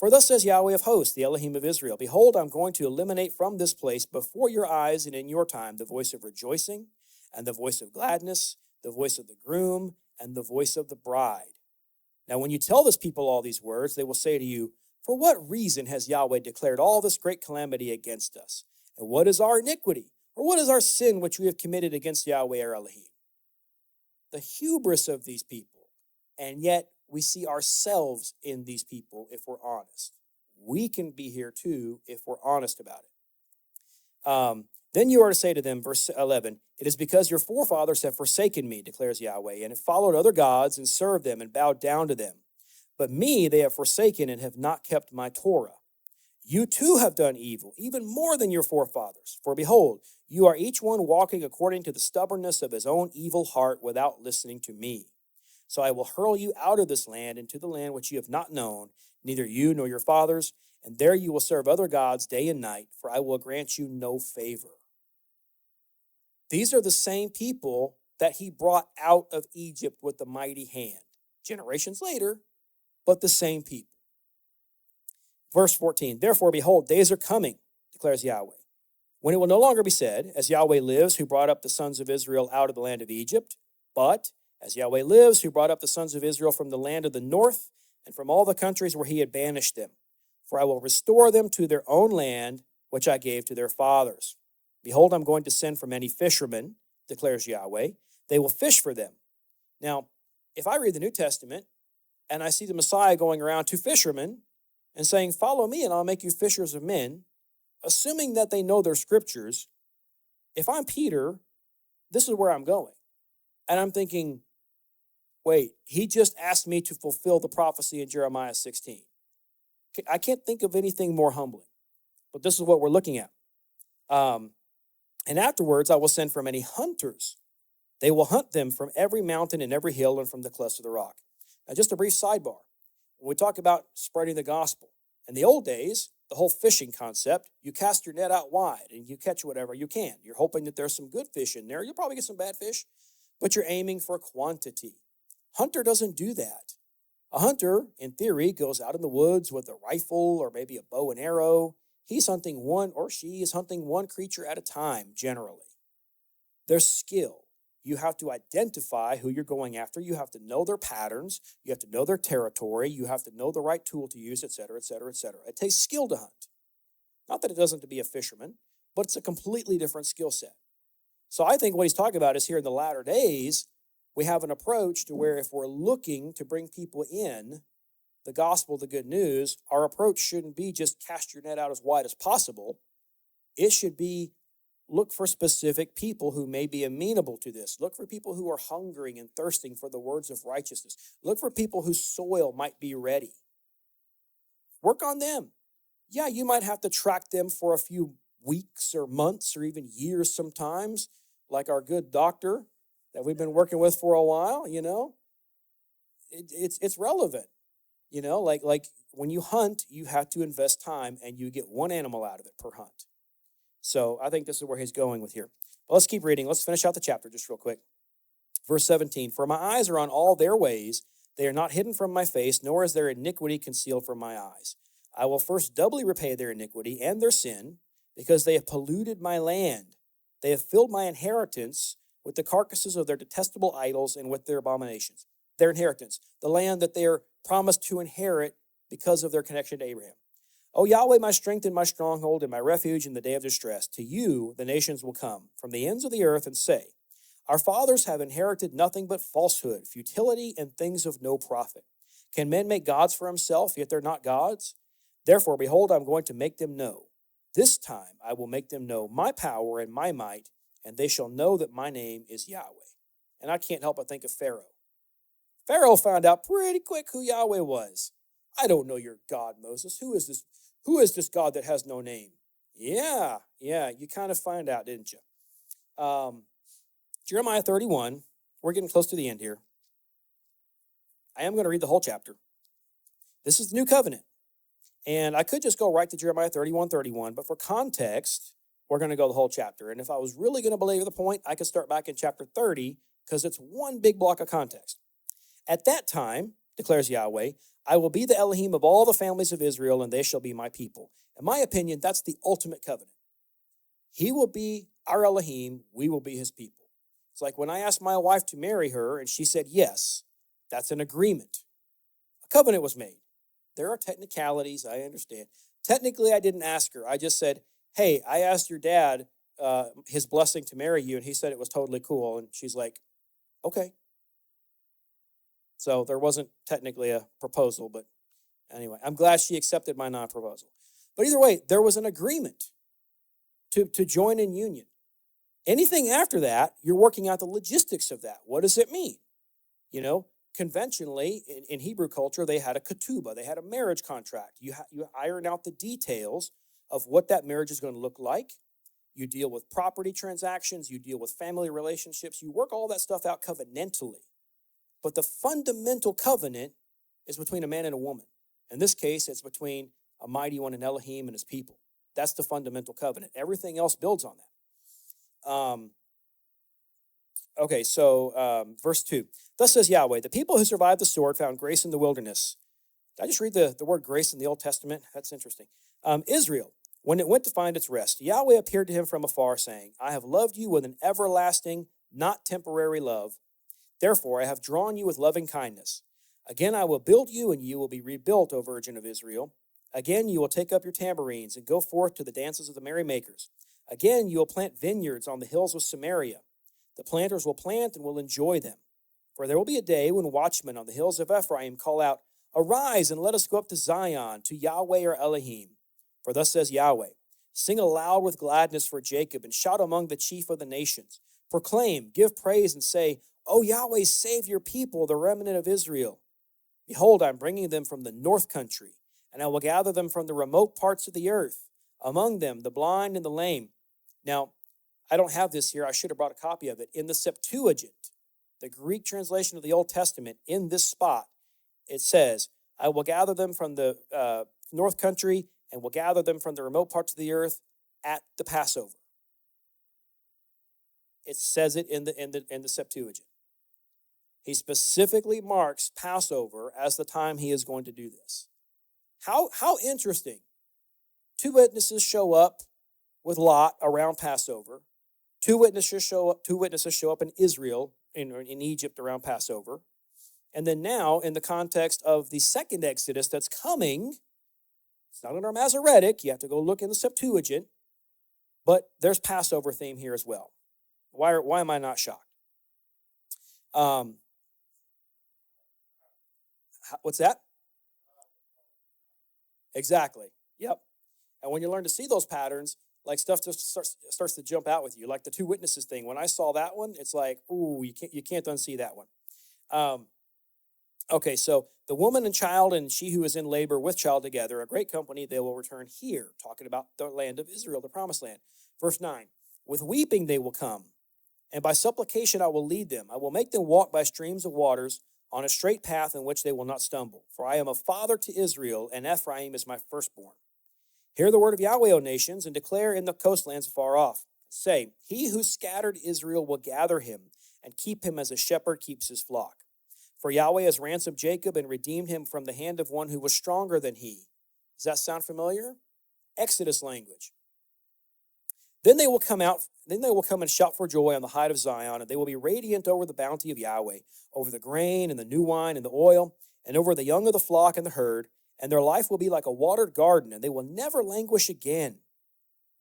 For thus says Yahweh of hosts, the Elohim of Israel, behold, I'm going to eliminate from this place before your eyes and in your time the voice of rejoicing and the voice of gladness, the voice of the groom and the voice of the bride. Now, when you tell this people all these words, they will say to you, for what reason has Yahweh declared all this great calamity against us? And what is our iniquity? Or what is our sin which we have committed against Yahweh our Elohim? The hubris of these people. And yet we see ourselves in these people if we're honest. We can be here too if we're honest about it. Then you are to say to them, verse 11, it is because your forefathers have forsaken me, declares Yahweh, and have followed other gods and served them and bowed down to them. But me they have forsaken and have not kept my Torah. You too have done evil, even more than your forefathers. For behold, you are each one walking according to the stubbornness of his own evil heart without listening to me. So I will hurl you out of this land into the land which you have not known, neither you nor your fathers, and there you will serve other gods day and night, for I will grant you no favor. These are the same people that he brought out of Egypt with the mighty hand. Generations later, but the same people. Verse 14, therefore, behold, days are coming, declares Yahweh, when it will no longer be said, as Yahweh lives, who brought up the sons of Israel out of the land of Egypt, but as Yahweh lives, who brought up the sons of Israel from the land of the north and from all the countries where he had banished them. For I will restore them to their own land, which I gave to their fathers. Behold, I'm going to send for many fishermen, declares Yahweh. They will fish for them. Now, if I read the New Testament and I see the Messiah going around to fishermen and saying, follow me and I'll make you fishers of men, assuming that they know their scriptures, if I'm Peter, this is where I'm going. And I'm thinking, wait, he just asked me to fulfill the prophecy in Jeremiah 16. I can't think of anything more humbling, but this is what we're looking at. And afterwards, I will send for many hunters. They will hunt them from every mountain and every hill and from the clefts of the rock. Now, just a brief sidebar. When we talk about spreading the gospel, in the old days, the whole fishing concept, you cast your net out wide and you catch whatever you can. You're hoping that there's some good fish in there. You'll probably get some bad fish, but you're aiming for quantity. Hunter doesn't do that. A hunter, in theory, goes out in the woods with a rifle or maybe a bow and arrow. He's hunting one, or she is hunting one creature at a time, generally. There's skill. You have to identify who you're going after. You have to know their patterns. You have to know their territory. You have to know the right tool to use, etc., etc., etc. It takes skill to hunt. Not that it doesn't to be a fisherman, but it's a completely different skill set. So I think what he's talking about is here in the latter days, we have an approach to where if we're looking to bring people in the gospel, the good news, our approach shouldn't be just cast your net out as wide as possible. It should be look for specific people who may be amenable to this. Look for people who are hungering and thirsting for the words of righteousness. Look for people whose soil might be ready. Work on them. Yeah, you might have to track them for a few weeks or months or even years sometimes, like our good doctor that we've been working with for a while, you know. It's relevant. You know, like when you hunt, you have to invest time and you get one animal out of it per hunt. So I think this is where he's going with here. But let's keep reading. Let's finish out the chapter just real quick. Verse 17, for my eyes are on all their ways. They are not hidden from my face, nor is their iniquity concealed from my eyes. I will first doubly repay their iniquity and their sin, because they have polluted my land. They have filled my inheritance with the carcasses of their detestable idols and with their abominations. Their inheritance, the land that they are promised to inherit because of their connection to Abraham. O Yahweh, my strength and my stronghold and my refuge in the day of distress, to you the nations will come from the ends of the earth and say, our fathers have inherited nothing but falsehood, futility, and things of no profit. Can men make gods for himself, yet they're not gods? Therefore, behold, I'm going to make them know. This time I will make them know my power and my might, and they shall know that my name is Yahweh. And I can't help but think of Pharaoh. Pharaoh found out pretty quick who Yahweh was. I don't know your God, Moses. Who is this? Who is this God that has no name? Yeah, you kind of find out, didn't you? Jeremiah 31, we're getting close to the end here. I am going to read the whole chapter. This is the new covenant. And I could just go right to Jeremiah 31:31, but for context, we're going to go the whole chapter. And if I was really going to belabor the point, I could start back in chapter 30 because it's one big block of context. At that time, declares Yahweh, I will be the Elohim of all the families of Israel, and they shall be my people. In my opinion, that's the ultimate covenant. He will be our Elohim, we will be his people. It's like when I asked my wife to marry her and she said yes, that's an agreement. A covenant was made. There are technicalities, I understand. Technically, I didn't ask her. I just said, hey, I asked your dad his blessing to marry you, and he said it was totally cool. And she's like, okay. So there wasn't technically a proposal, but anyway, I'm glad she accepted my non-proposal. But either way, there was an agreement to join in union. Anything after that, you're working out the logistics of that. What does it mean? You know, conventionally in Hebrew culture, they had a ketubah, they had a marriage contract. You iron out the details of what that marriage is going to look like. You deal with property transactions, you deal with family relationships, you work all that stuff out covenantally. But the fundamental covenant is between a man and a woman. In this case, it's between a mighty one, and Elohim, and his people. That's the fundamental covenant. Everything else builds on that. Verse 2. Thus says Yahweh, the people who survived the sword found grace in the wilderness. Did I just read the word grace in the Old Testament? That's interesting. Israel, when it went to find its rest, Yahweh appeared to him from afar, saying, I have loved you with an everlasting, not temporary love. Therefore, I have drawn you with loving kindness. Again, I will build you, and you will be rebuilt, O Virgin of Israel. Again, you will take up your tambourines and go forth to the dances of the merrymakers. Again, you will plant vineyards on the hills of Samaria. The planters will plant and will enjoy them. For there will be a day when watchmen on the hills of Ephraim call out, Arise and let us go up to Zion, to Yahweh our Elohim. For thus says Yahweh, Sing aloud with gladness for Jacob, and shout among the chief of the nations. Proclaim, give praise, and say, O Yahweh, save your people, the remnant of Israel. Behold, I am bringing them from the north country, and I will gather them from the remote parts of the earth, among them the blind and the lame. Now, I don't have this here. I should have brought a copy of it. In the Septuagint, the Greek translation of the Old Testament, in this spot, it says, I will gather them from the north country and will gather them from the remote parts of the earth at the Passover. It says it in the Septuagint. He specifically marks Passover as the time he is going to do this. How interesting. Two witnesses show up with Lot around Passover. Two witnesses show up in Israel, in Egypt around Passover. And then now, in the context of the second Exodus that's coming, it's not in our Masoretic, you have to go look in the Septuagint, but there's Passover theme here as well. Why am I not shocked? What's that? Exactly. Yep. And when you learn to see those patterns, like stuff just starts to jump out with you. Like the two witnesses thing. When I saw that one, it's like, ooh, you can't unsee that one. Okay, so the woman and child and she who is in labor with child together, a great company, they will return here. Talking about the land of Israel, the promised land. Verse 9, with weeping they will come, and by supplication I will lead them. I will make them walk by streams of waters on a straight path in which they will not stumble. For I am a father to Israel, and Ephraim is my firstborn. Hear the word of Yahweh, O nations, and declare in the coastlands afar off. Say, he who scattered Israel will gather him, and keep him as a shepherd keeps his flock. For Yahweh has ransomed Jacob and redeemed him from the hand of one who was stronger than he. Does that sound familiar? Exodus language. Then they will come and shout for joy on the height of Zion, and they will be radiant over the bounty of Yahweh, over the grain and the new wine and the oil, and over the young of the flock and the herd, and their life will be like a watered garden, and they will never languish again.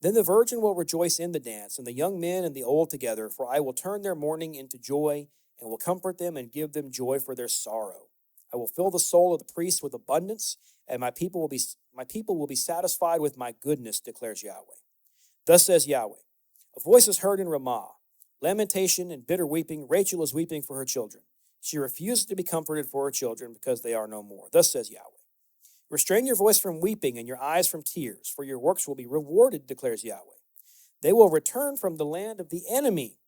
Then the virgin will rejoice in the dance, and the young men and the old together, for I will turn their mourning into joy, and will comfort them and give them joy for their sorrow. I will fill the soul of the priests with abundance, and my people will be satisfied with my goodness, declares Yahweh. Thus says Yahweh, a voice is heard in Ramah, lamentation and bitter weeping. Rachel is weeping for her children. She refuses to be comforted for her children because they are no more. Thus says Yahweh. Restrain your voice from weeping and your eyes from tears, for your works will be rewarded, declares Yahweh. They will return from the land of the enemy.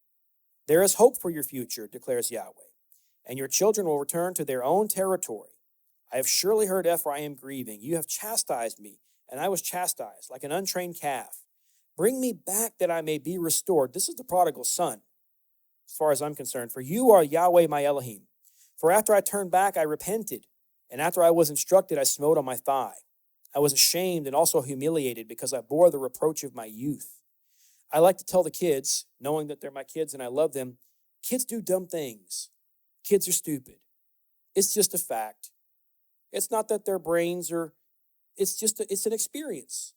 There is hope for your future, declares Yahweh, and your children will return to their own territory. I have surely heard Ephraim grieving. You have chastised me, and I was chastised like an untrained calf. Bring me back that I may be restored. This is the prodigal son, as far as I'm concerned. For you are Yahweh my Elohim. For after I turned back, I repented, and after I was instructed, I smote on my thigh. I was ashamed and also humiliated because I bore the reproach of my youth. I like to tell the kids, knowing that they're my kids and I love them, kids do dumb things. Kids are stupid. It's just a fact. It's not that their brains are, it's an experience.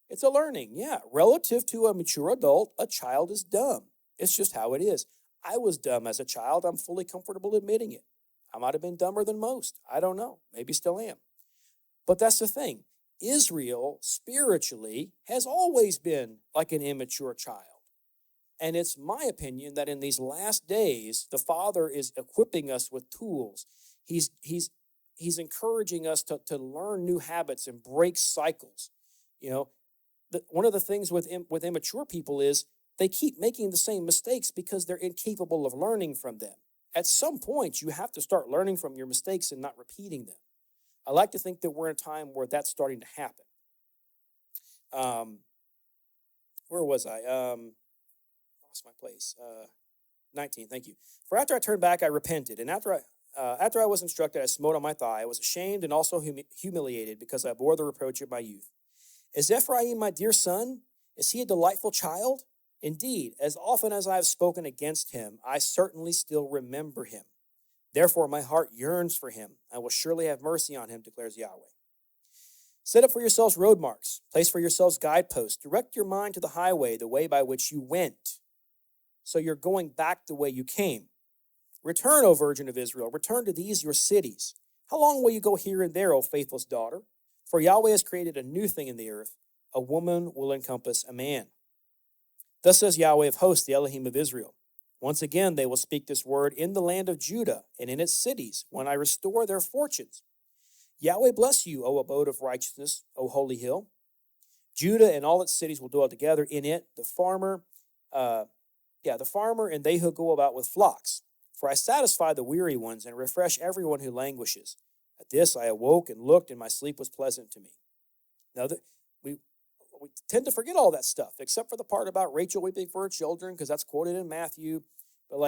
It's a learning. Yeah, relative to a mature adult, a child is dumb. It's just how it is. I was dumb as a child. I'm fully comfortable admitting it. I might have been dumber than most. I don't know. Maybe still am. But that's the thing. Israel, spiritually, has always been like an immature child. And it's my opinion that in these last days, the Father is equipping us with tools. He's encouraging us to learn new habits and break cycles. You know, one of the things with immature people is they keep making the same mistakes because they're incapable of learning from them. At some point, you have to start learning from your mistakes and not repeating them. I like to think that we're in a time where that's starting to happen. Where was I? Lost my place. 19, thank you. For after I turned back, I repented, and after I was instructed, I smote on my thigh. I was ashamed and also humiliated because I bore the reproach of my youth. Is Ephraim my dear son? Is he a delightful child? Indeed, as often as I have spoken against him, I certainly still remember him. Therefore, my heart yearns for him. I will surely have mercy on him, declares Yahweh. Set up for yourselves road marks. Place for yourselves guideposts. Direct your mind to the highway, the way by which you went. So you're going back the way you came. Return, O Virgin of Israel. Return to these your cities. How long will you go here and there, O faithless daughter? For Yahweh has created a new thing in the earth. A woman will encompass a man. Thus says Yahweh of hosts, the Elohim of Israel. Once again, they will speak this word in the land of Judah and in its cities when I restore their fortunes. Yahweh bless you, O abode of righteousness, O holy hill. Judah and all its cities will dwell together in it. The farmer and they who go about with flocks. For I satisfy the weary ones and refresh everyone who languishes. At this I awoke and looked, and my sleep was pleasant to me. Now, we tend to forget all that stuff, except for the part about Rachel weeping for her children, because that's quoted in Matthew. But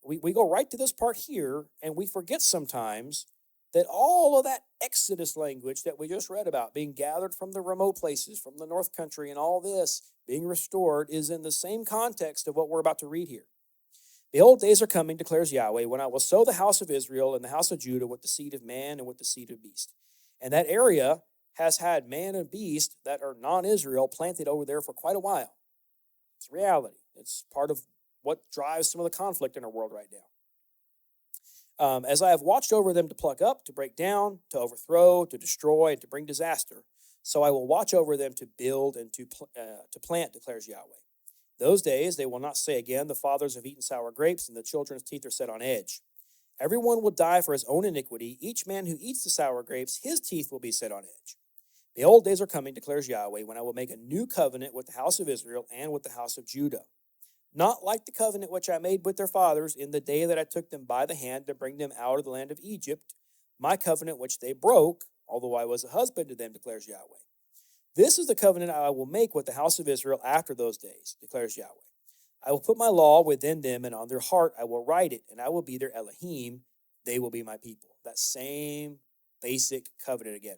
we go right to this part here, and we forget sometimes that all of that Exodus language that we just read about, being gathered from the remote places, from the north country, and all this being restored, is in the same context of what we're about to read here. Behold, days are coming, declares Yahweh, when I will sow the house of Israel and the house of Judah with the seed of man and with the seed of beast. And that area has had man and beast that are non-Israel planted over there for quite a while. It's reality. It's part of what drives some of the conflict in our world right now. As I have watched over them to pluck up, to break down, to overthrow, to destroy, and to bring disaster, so I will watch over them to build and to plant, declares Yahweh. Those days they will not say again, the fathers have eaten sour grapes, and the children's teeth are set on edge. Everyone will die for his own iniquity. Each man who eats the sour grapes, his teeth will be set on edge. The old days are coming, declares Yahweh, when I will make a new covenant with the house of Israel and with the house of Judah. Not like the covenant which I made with their fathers in the day that I took them by the hand to bring them out of the land of Egypt, my covenant which they broke, although I was a husband to them, declares Yahweh. This is the covenant I will make with the house of Israel after those days, declares Yahweh. I will put my law within them, and on their heart I will write it, and I will be their Elohim. They will be my people. That same basic covenant again.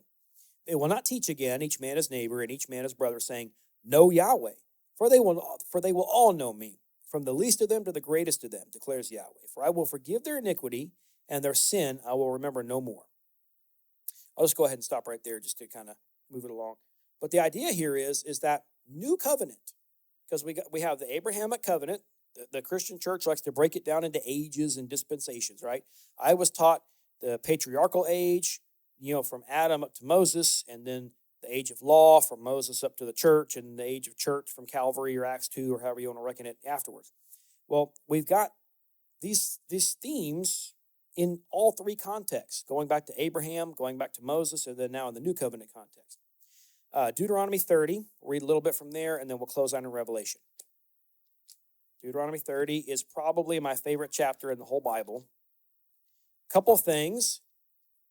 They will not teach again, each man his neighbor and each man his brother, saying, Know Yahweh, for they will all know me, from the least of them to the greatest of them, declares Yahweh. For I will forgive their iniquity, and their sin I will remember no more. I'll just go ahead and stop right there just to kind of move it along. But the idea here is that new covenant, because we have the Abrahamic covenant. The Christian church likes to break it down into ages and dispensations, right? I was taught the patriarchal age, from Adam up to Moses, and then the age of law from Moses up to the church, and the age of church from Calvary or Acts 2 or however you want to reckon it afterwards. Well, we've got these themes in all three contexts, going back to Abraham, going back to Moses, and then now in the New Covenant context. Deuteronomy 30, we'll read a little bit from there, and then we'll close out in Revelation. Deuteronomy 30 is probably my favorite chapter in the whole Bible. Couple things.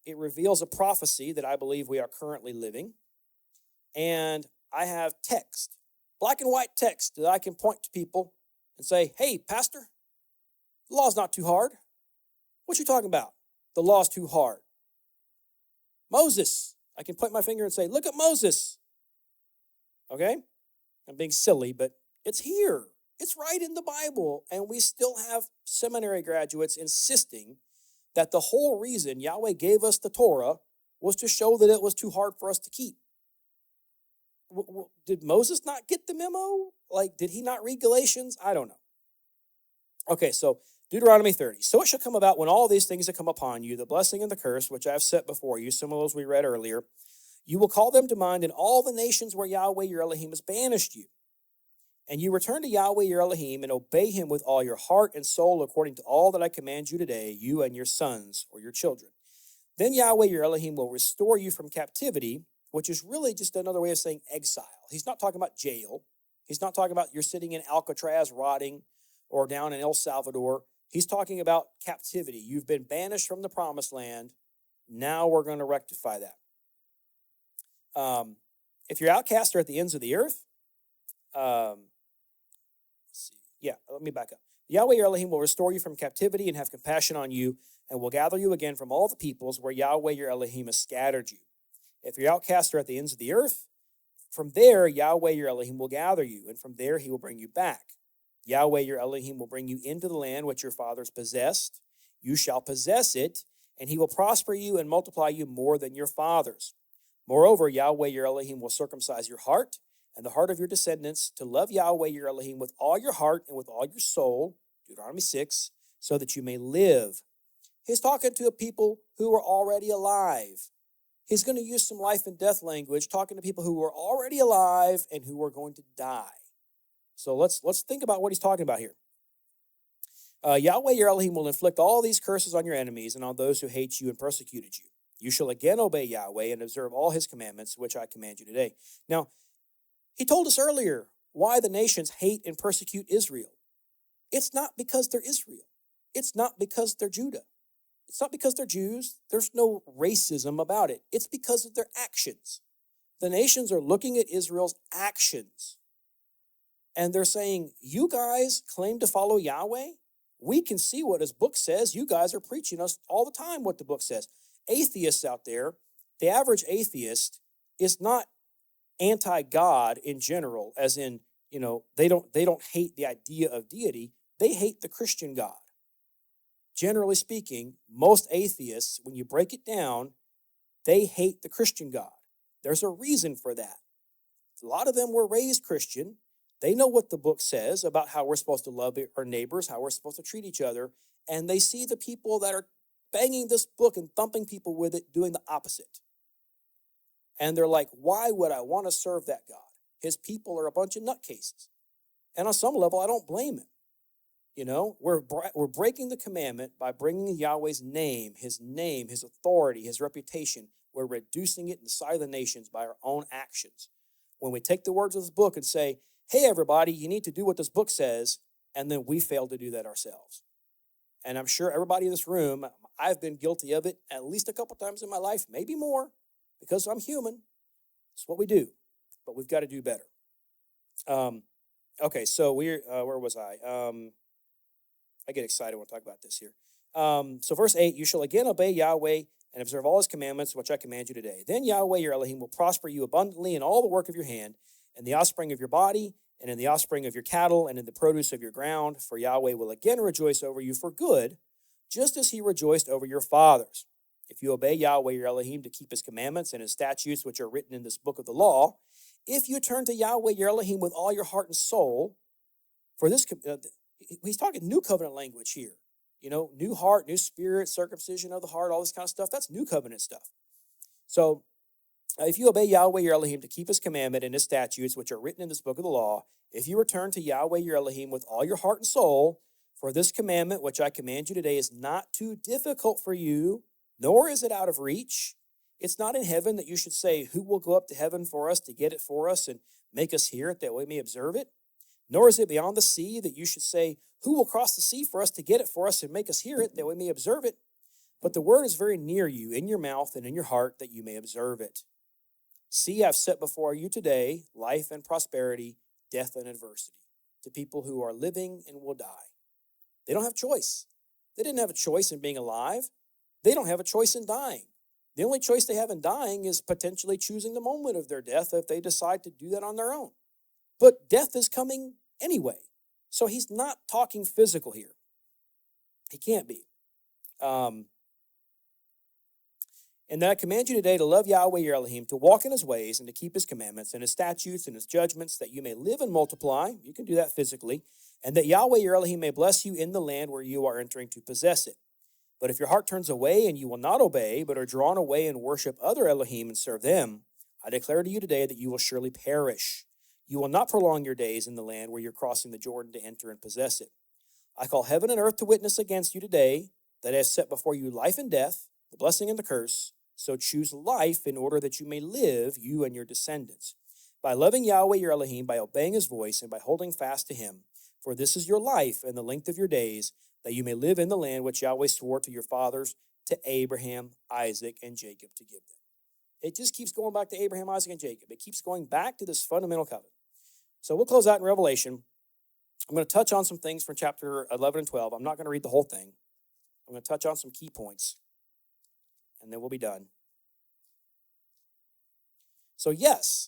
it reveals a prophecy that I believe we are currently living. And I have text, black and white text that I can point to people and say, hey, pastor, the law's not too hard. What you talking about? The law's too hard. Moses, I can point my finger and say, look at Moses. Okay? I'm being silly, but it's here. It's right in the Bible. And we still have seminary graduates insisting that the whole reason Yahweh gave us the Torah was to show that it was too hard for us to keep. Did Moses not get the memo? Like, did he not read Galatians? I don't know. Okay, so Deuteronomy 30. So it shall come about when all these things have come upon you, the blessing and the curse, which I have set before you, some of those we read earlier, you will call them to mind in all the nations where Yahweh your Elohim has banished you. And you return to Yahweh your Elohim and obey him with all your heart and soul according to all that I command you today, you and your sons or your children. Then Yahweh your Elohim will restore you from captivity, which is really just another way of saying exile. He's not talking about jail. He's not talking about you're sitting in Alcatraz rotting or down in El Salvador. He's talking about captivity. You've been banished from the promised land. Now we're going to rectify that. If you're outcast or at the ends of the earth, let me back up. Yahweh your Elohim will restore you from captivity and have compassion on you and will gather you again from all the peoples where Yahweh your Elohim has scattered you. If you're outcast or at the ends of the earth, from there Yahweh your Elohim will gather you, and from there he will bring you back. Yahweh your Elohim will bring you into the land which your fathers possessed. You shall possess it, and he will prosper you and multiply you more than your fathers. Moreover, Yahweh your Elohim will circumcise your heart and the heart of your descendants to love Yahweh your Elohim with all your heart and with all your soul, Deuteronomy 6, so that you may live. He's talking to a people who are already alive. He's going to use some life and death language, talking to people who are already alive and who are going to die. So let's think about what he's talking about here. Yahweh your Elohim will inflict all these curses on your enemies and on those who hate you and persecuted you. You shall again obey Yahweh and observe all his commandments, which I command you today. Now, he told us earlier why the nations hate and persecute Israel. It's not because they're Israel. It's not because they're Judah. It's not because they're Jews. There's no racism about it. It's because of their actions. The nations are looking at Israel's actions. And they're saying, you guys claim to follow Yahweh? We can see what his book says. You guys are preaching us all the time what the book says. Atheists out there, the average atheist is not anti-God in general, as in, they don't hate the idea of deity. They hate the Christian God. Generally speaking, most atheists, when you break it down, they hate the Christian God. There's a reason for that. A lot of them were raised Christian. They know what the book says about how we're supposed to love our neighbors, how we're supposed to treat each other, and they see the people that are banging this book and thumping people with it doing the opposite. And they're like, why would I want to serve that God? His people are a bunch of nutcases. And on some level, I don't blame him. We're breaking the commandment by bringing Yahweh's name, his authority, his reputation. We're reducing it in the sight of the nations by our own actions. When we take the words of this book and say, hey, everybody, you need to do what this book says, and then we fail to do that ourselves. And I'm sure everybody in this room, I've been guilty of it at least a couple times in my life, maybe more, because I'm human. It's what we do, but we've got to do better. Okay, so where was I? I get excited when I talk about this here. So verse 8, you shall again obey Yahweh and observe all his commandments, which I command you today. Then Yahweh your Elohim will prosper you abundantly in all the work of your hand, and the offspring of your body, and in the offspring of your cattle, and in the produce of your ground. For Yahweh will again rejoice over you for good, just as he rejoiced over your fathers. If you obey Yahweh your Elohim to keep his commandments and his statutes, which are written in this book of the law, if you turn to Yahweh your Elohim with all your heart and soul, for this, he's talking new covenant language here. New heart, new spirit, circumcision of the heart, all this kind of stuff. That's new covenant stuff. So if you obey Yahweh your Elohim to keep his commandment and his statutes, which are written in this book of the law, if you return to Yahweh your Elohim with all your heart and soul, for this commandment which I command you today is not too difficult for you, nor is it out of reach. It's not in heaven that you should say, who will go up to heaven for us to get it for us and make us hear it that we may observe it? Nor is it beyond the sea that you should say, who will cross the sea for us to get it for us and make us hear it that we may observe it? But the word is very near you, in your mouth and in your heart, that you may observe it. See, I've set before you today life and prosperity, death and adversity, to people who are living and will die. They don't have choice. They didn't have a choice in being alive. They don't have a choice in dying. The only choice they have in dying is potentially choosing the moment of their death if they decide to do that on their own. But death is coming anyway. So he's not talking physical here. He can't be. And that I command you today to love Yahweh your Elohim, to walk in his ways and to keep his commandments and his statutes and his judgments, that you may live and multiply. You can do that physically. And that Yahweh your Elohim may bless you in the land where you are entering to possess it. But if your heart turns away and you will not obey, but are drawn away and worship other Elohim and serve them, I declare to you today that you will surely perish. You will not prolong your days in the land where you're crossing the Jordan to enter and possess it. I call heaven and earth to witness against you today that I have set before you life and death, the blessing and the curse. So choose life in order that you may live, you and your descendants, by loving Yahweh your Elohim, by obeying his voice, and by holding fast to him. For this is your life and the length of your days, that you may live in the land which Yahweh swore to your fathers, to Abraham, Isaac, and Jacob to give them. It just keeps going back to Abraham, Isaac, and Jacob. It keeps going back to this fundamental covenant. So we'll close out in Revelation. I'm going to touch on some things from chapter 11 and 12. I'm not going to read the whole thing. I'm going to touch on some key points, and then we'll be done. So yes,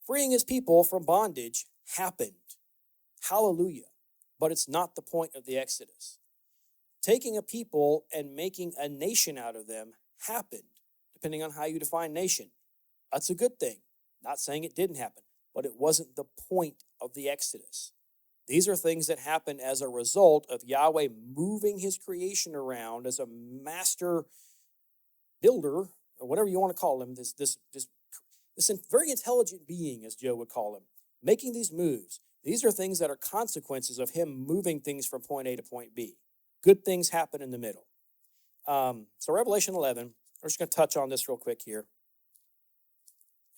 freeing his people from bondage happened. Hallelujah. But it's not the point of the Exodus. Taking a people and making a nation out of them happened, depending on how you define nation. That's a good thing. Not saying it didn't happen, but it wasn't the point of the Exodus. These are things that happened as a result of Yahweh moving his creation around as a master builder, or whatever you want to call him, this very intelligent being, as Joe would call him, making these moves. These are things that are consequences of him moving things from point A to point B. Good things happen in the middle. So Revelation 11, we're just going to touch on this real quick here.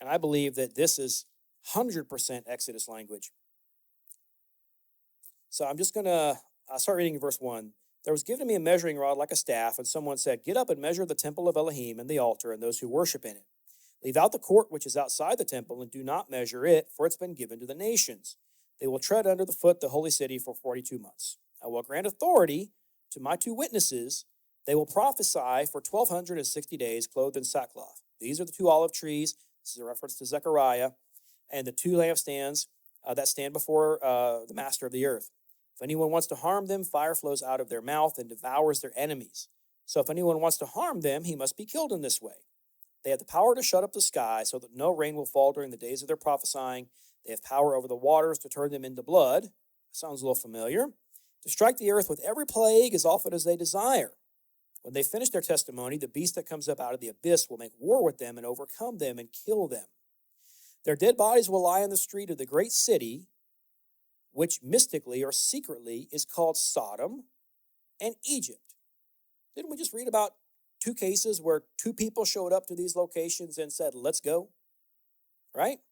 And I believe that this is 100% Exodus language. So I'm just going to start reading in verse 1. There was given to me a measuring rod like a staff, and someone said, "Get up and measure the temple of Elohim and the altar and those who worship in it. Leave out the court which is outside the temple and do not measure it, for it's been given to the nations. They will tread under the foot the holy city for 42 months. I will grant authority to my 2 witnesses. They will prophesy for 1,260 days, clothed in sackcloth. These are the 2 olive trees." This is a reference to Zechariah. "And the 2 lampstands that stand before the master of the earth. If anyone wants to harm them, fire flows out of their mouth and devours their enemies. So if anyone wants to harm them, he must be killed in this way. They have the power to shut up the sky so that no rain will fall during the days of their prophesying. They have power over the waters to turn them into blood." Sounds a little familiar. "To strike the earth with every plague as often as they desire. When they finish their testimony, the beast that comes up out of the abyss will make war with them and overcome them and kill them. Their dead bodies will lie in the street of the great city, which mystically or secretly is called Sodom and Egypt." Didn't we just read about 2 cases where 2 people showed up to these locations and said, "Let's go"? Right?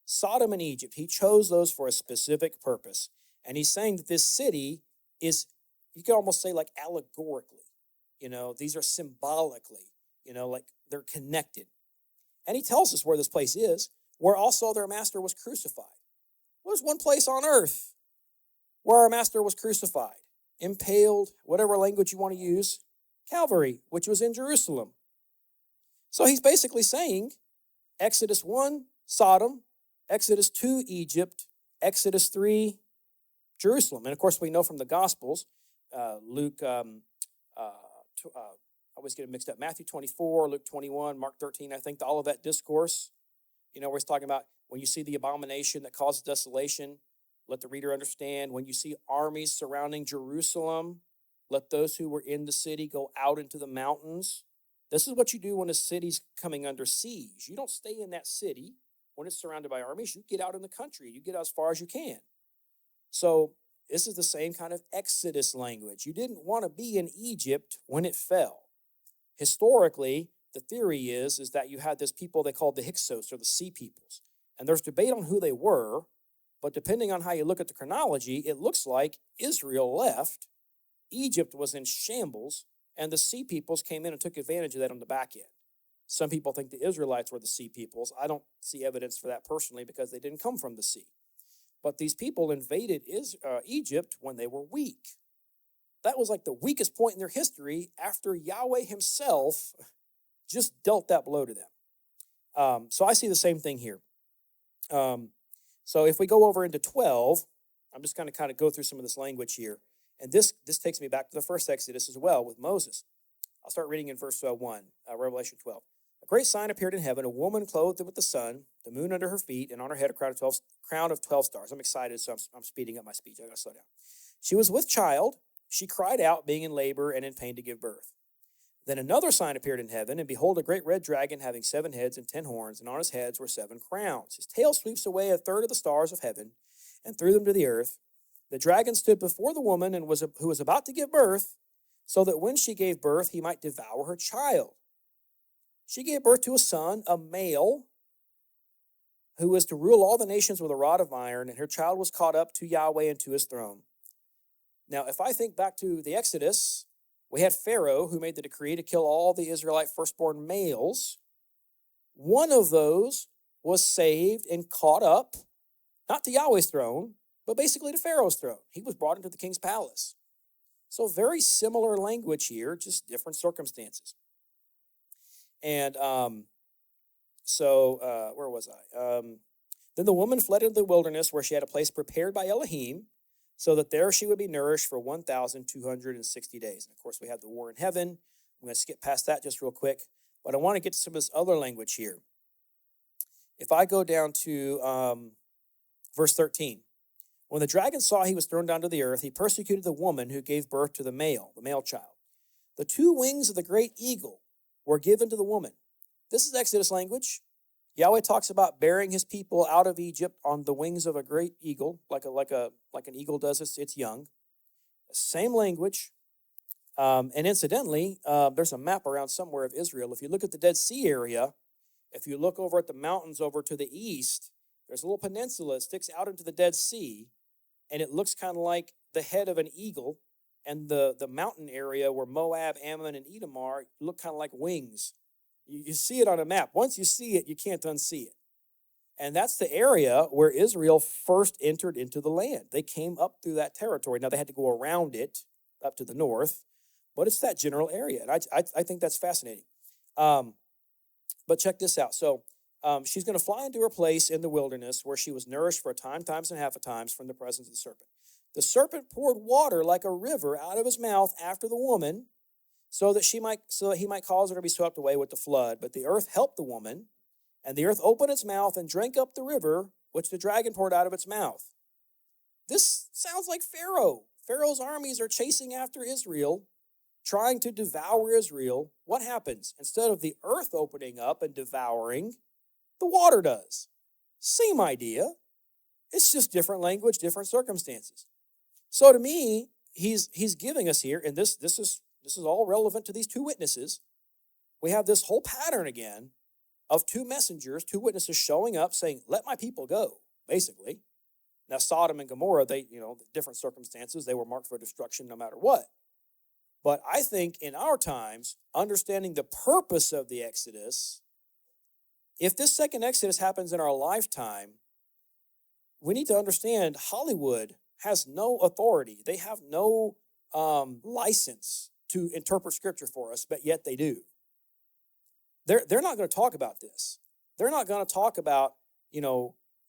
Sodom and Egypt. He chose those for a specific purpose. And he's saying that this city is, you could almost say, like allegorically. These are symbolically, like they're connected. And he tells us where this place is, where also their master was crucified. There's one place on earth where our master was crucified, impaled, whatever language you want to use, Calvary, which was in Jerusalem. So he's basically saying Exodus 1, Sodom, Exodus 2, Egypt, Exodus 3, Jerusalem. And of course, we know from the Gospels, Luke, I always get it mixed up, Matthew 24, Luke 21, Mark 13, I think all of that discourse, where he's talking about when you see the abomination that causes desolation, let the reader understand. When you see armies surrounding Jerusalem, let those who were in the city go out into the mountains. This is what you do when a city's coming under siege. You don't stay in that city when it's surrounded by armies. You get out in the country. You get out as far as you can. So this is the same kind of Exodus language. You didn't want to be in Egypt when it fell. Historically, the theory is that you had this people they called the Hyksos, or the sea peoples. And there's debate on who they were, but depending on how you look at the chronology, it looks like Israel left, Egypt was in shambles, and the sea peoples came in and took advantage of that on the back end. Some people think the Israelites were the sea peoples. I don't see evidence for that personally because they didn't come from the sea. But these people invaded Egypt when they were weak. That was like the weakest point in their history after Yahweh himself just dealt that blow to them. So I see the same thing here. So if we go over into 12, I'm just going to kind of go through some of this language here. And this takes me back to the first Exodus as well with Moses. I'll start reading in verse 1, Revelation 12. A great sign appeared in heaven, a woman clothed with the sun, the moon under her feet, and on her head a crown of 12 stars. I'm excited, so I'm speeding up my speech. I got to slow down. She was with child. She cried out, being in labor and in pain to give birth. Then another sign appeared in heaven, and behold, a great red dragon having 7 heads and 10 horns, and on his heads were 7 crowns. His tail sweeps away a third of the stars of heaven and threw them to the earth. The dragon stood before the woman and who was about to give birth, so that when she gave birth, he might devour her child. She gave birth to a son, a male, who was to rule all the nations with a rod of iron, and her child was caught up to Yahweh and to his throne. Now, if I think back to the Exodus, we had Pharaoh who made the decree to kill all the Israelite firstborn males. One of those was saved and caught up, not to Yahweh's throne, but basically to Pharaoh's throne. He was brought into the king's palace. So very similar language here, just different circumstances. And where was I? Then the woman fled into the wilderness where she had a place prepared by Elohim, so that there she would be nourished for 1,260 days. And of course, we have the war in heaven. I'm going to skip past that just real quick. But I want to get to some of this other language here. If I go down to verse 13. When the dragon saw he was thrown down to the earth, he persecuted the woman who gave birth to the male child. The 2 wings of the great eagle were given to the woman. This is Exodus language. Yahweh talks about bearing his people out of Egypt on the wings of a great eagle, like an eagle does its young. Same language. And incidentally, there's a map around somewhere of Israel. If you look at the Dead Sea area, if you look over at the mountains over to the east, there's a little peninsula that sticks out into the Dead Sea, and it looks kind of like the head of an eagle, and the mountain area where Moab, Ammon, and Edom are look kind of like wings. You see it on a map. Once you see it, you can't unsee it. And that's the area where Israel first entered into the land. They came up through that territory. Now, they had to go around it up to the north, but it's that general area. And I think that's fascinating. But check this out. So she's going to fly into her place in the wilderness where she was nourished for a time, times, and half a times from the presence of the serpent. The serpent poured water like a river out of his mouth after the woman, so that he might cause her to be swept away with the flood. But the earth helped the woman, and the earth opened its mouth and drank up the river, which the dragon poured out of its mouth. This sounds like Pharaoh. Pharaoh's armies are chasing after Israel, trying to devour Israel. What happens? Instead of the earth opening up and devouring, the water does. Same idea. It's just different language, different circumstances. So to me, he's giving us here, and this is all relevant to these 2 witnesses. We have this whole pattern again of 2 messengers, 2 witnesses showing up saying, let my people go, basically. Now, Sodom and Gomorrah, different circumstances, they were marked for destruction no matter what. But I think in our times, understanding the purpose of the Exodus, if this second Exodus happens in our lifetime, we need to understand Hollywood has no authority. They have no license to interpret scripture for us, but yet they do. They're not going to talk about this. They're not going to talk about,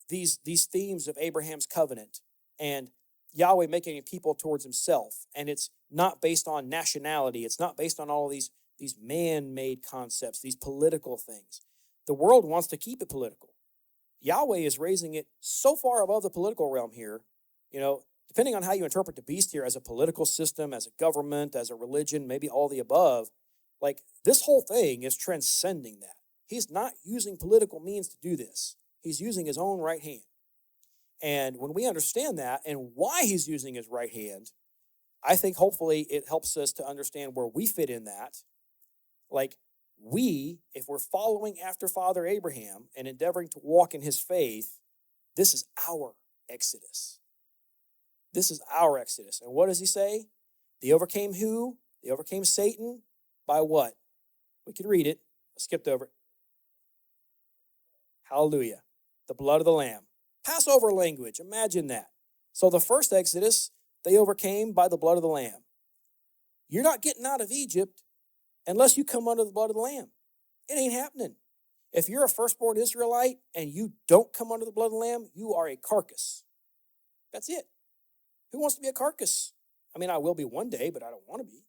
these themes of Abraham's covenant and Yahweh making a people towards himself. And it's not based on nationality. It's not based on all of these man-made concepts, these political things. The world wants to keep it political. Yahweh is raising it so far above the political realm here, depending on how you interpret the beast here as a political system, as a government, as a religion, maybe all the above, like this whole thing is transcending that. He's not using political means to do this. He's using his own right hand. And when we understand that and why he's using his right hand, I think hopefully it helps us to understand where we fit in that. Like if we're following after Father Abraham and endeavoring to walk in his faith, this is our Exodus. This is our Exodus. And what does he say? They overcame who? They overcame Satan by what? We could read it. I skipped over it. Hallelujah. The blood of the Lamb. Passover language. Imagine that. So the first Exodus, they overcame by the blood of the Lamb. You're not getting out of Egypt unless you come under the blood of the Lamb. It ain't happening. If you're a firstborn Israelite and you don't come under the blood of the Lamb, you are a carcass. That's it. Who wants to be a carcass? I mean, I will be one day, but I don't want to be.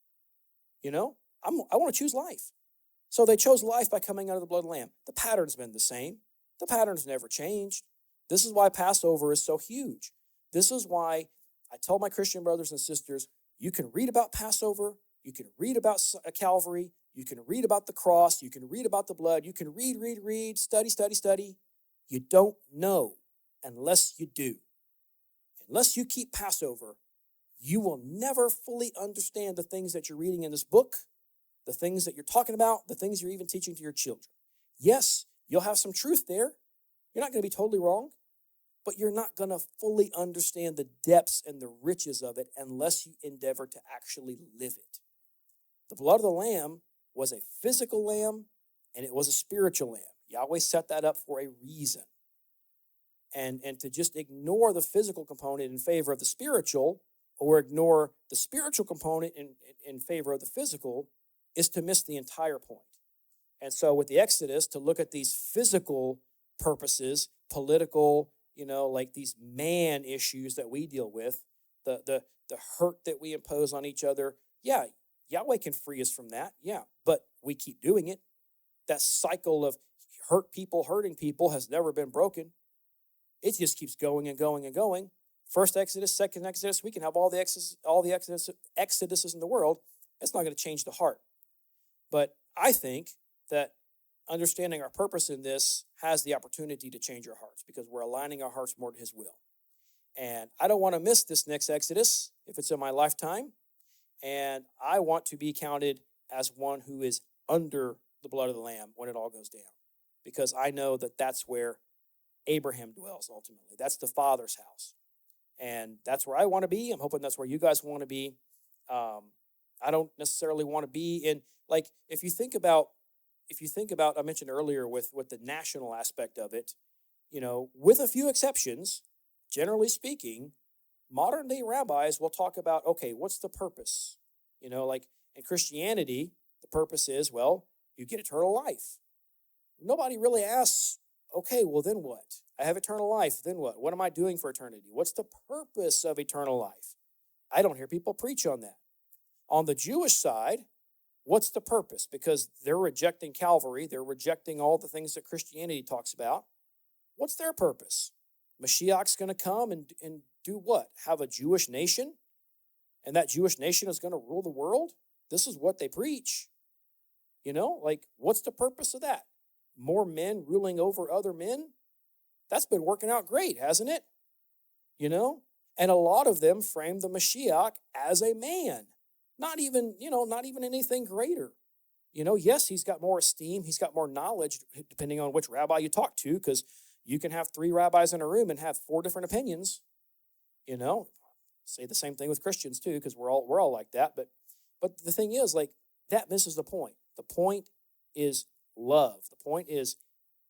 You know, I want to choose life. So they chose life by coming under the blood of the Lamb. The pattern's been the same. The pattern's never changed. This is why Passover is so huge. This is why I tell my Christian brothers and sisters, you can read about Passover, you can read about Calvary, you can read about the cross, you can read about the blood, you can read, study. You don't know unless you do. Unless you keep Passover, you will never fully understand the things that you're reading in this book, the things that you're talking about, the things you're even teaching to your children. Yes, you'll have some truth there. You're not going to be totally wrong, but you're not going to fully understand the depths and the riches of it unless you endeavor to actually live it. The blood of the Lamb was a physical lamb and it was a spiritual lamb. Yahweh set that up for a reason. And to just ignore the physical component in favor of the spiritual, or ignore the spiritual component in favor of the physical, is to miss the entire point. And so with the Exodus, to look at these physical purposes, political, like these man issues that we deal with, the hurt that we impose on each other, yeah, Yahweh can free us from that, yeah, but we keep doing it. That cycle of hurting people has never been broken. It just keeps going and going and going. First Exodus, second Exodus, we can have all the Exoduses in the world. It's not going to change the heart. But I think that understanding our purpose in this has the opportunity to change our hearts because we're aligning our hearts more to His will. And I don't want to miss this next Exodus if it's in my lifetime. And I want to be counted as one who is under the blood of the Lamb when it all goes down. Because I know that that's where Abraham dwells ultimately. That's the Father's house. And that's where I want to be. I'm hoping that's where you guys want to be. I don't necessarily want to be in, like, if you think about, I mentioned earlier with the national aspect of it, with a few exceptions, generally speaking, modern day rabbis will talk about, okay, what's the purpose? Like in Christianity, the purpose is, well, you get eternal life. Nobody really asks, okay, well, then what? I have eternal life, then what? What am I doing for eternity? What's the purpose of eternal life? I don't hear people preach on that. On the Jewish side, what's the purpose? Because they're rejecting Calvary, they're rejecting all the things that Christianity talks about. What's their purpose? Mashiach's going to come and do what? Have a Jewish nation? And that Jewish nation is going to rule the world? This is what they preach. Like, what's the purpose of that? More men ruling over other men? That's been working out great, hasn't it? And a lot of them frame the Mashiach as a man. Not even anything greater. Yes, he's got more esteem, he's got more knowledge, depending on which rabbi you talk to, because you can have 3 rabbis in a room and have 4 different opinions. Say the same thing with Christians too, because we're all like that. But the thing is, like, that misses the point. The point is love. The point is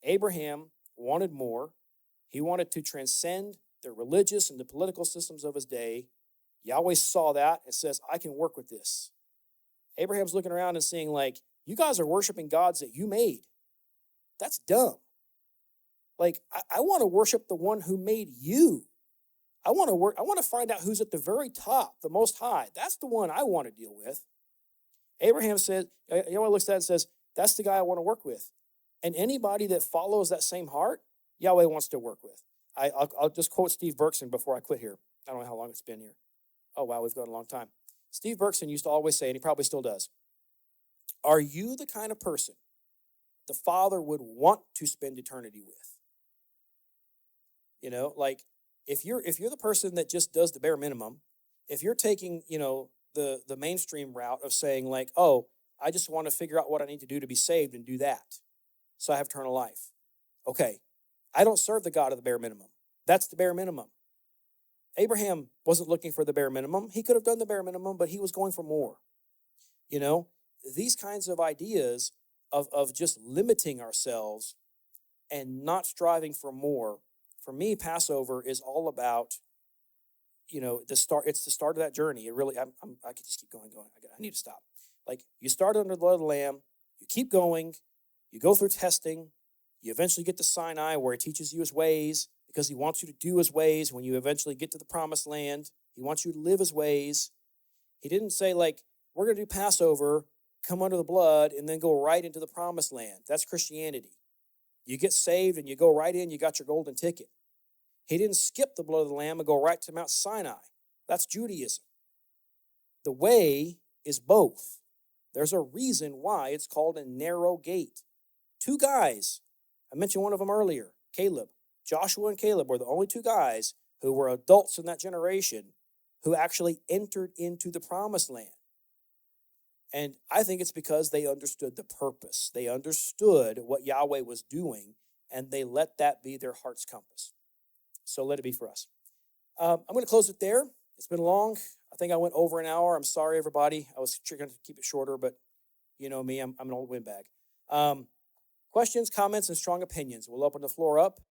Abraham wanted more. He wanted to transcend the religious and the political systems of his day. Yahweh saw that and says, I can work with this. Abraham's looking around and seeing, like, you guys are worshiping gods that you made. That's dumb. Like, I want to worship the one who made you. I want to find out who's at the very top, the most high. That's the one I want to deal with. Abraham said, Yahweh looks at that and says, that's the guy I want to work with. And anybody that follows that same heart, Yahweh wants to work with. I'll just quote Steve Berkson before I quit here. I don't know how long it's been here. Oh, wow, we've gone a long time. Steve Berkson used to always say, and he probably still does, are you the kind of person the Father would want to spend eternity with? Like, if you're the person that just does the bare minimum, if you're taking, the mainstream route of saying, like, oh, I just want to figure out what I need to do to be saved and do that, so I have eternal life. Okay, I don't serve the God of the bare minimum. That's the bare minimum. Abraham wasn't looking for the bare minimum. He could have done the bare minimum, but he was going for more. You know, these kinds of ideas of just limiting ourselves and not striving for more. For me, Passover is all about, the start. It's the start of that journey. It really, I could just keep going. I need to stop. Like, you start under the blood of the Lamb, you keep going, you go through testing, you eventually get to Sinai where he teaches you his ways because he wants you to do his ways. When you eventually get to the promised land, he wants you to live his ways. He didn't say, like, we're going to do Passover, come under the blood, and then go right into the promised land. That's Christianity. You get saved and you go right in, you got your golden ticket. He didn't skip the blood of the Lamb and go right to Mount Sinai. That's Judaism. The way is both. There's a reason why it's called a narrow gate. Two guys, I mentioned one of them earlier, Caleb. Joshua and Caleb were the only two guys who were adults in that generation who actually entered into the promised land. And I think it's because they understood the purpose. They understood what Yahweh was doing, and they let that be their heart's compass. So let it be for us. I'm going to close it there. It's been long. I think I went over an hour. I'm sorry, everybody. I was trying to keep it shorter, but you know me, I'm an old windbag. Questions, comments, and strong opinions. We'll open the floor up.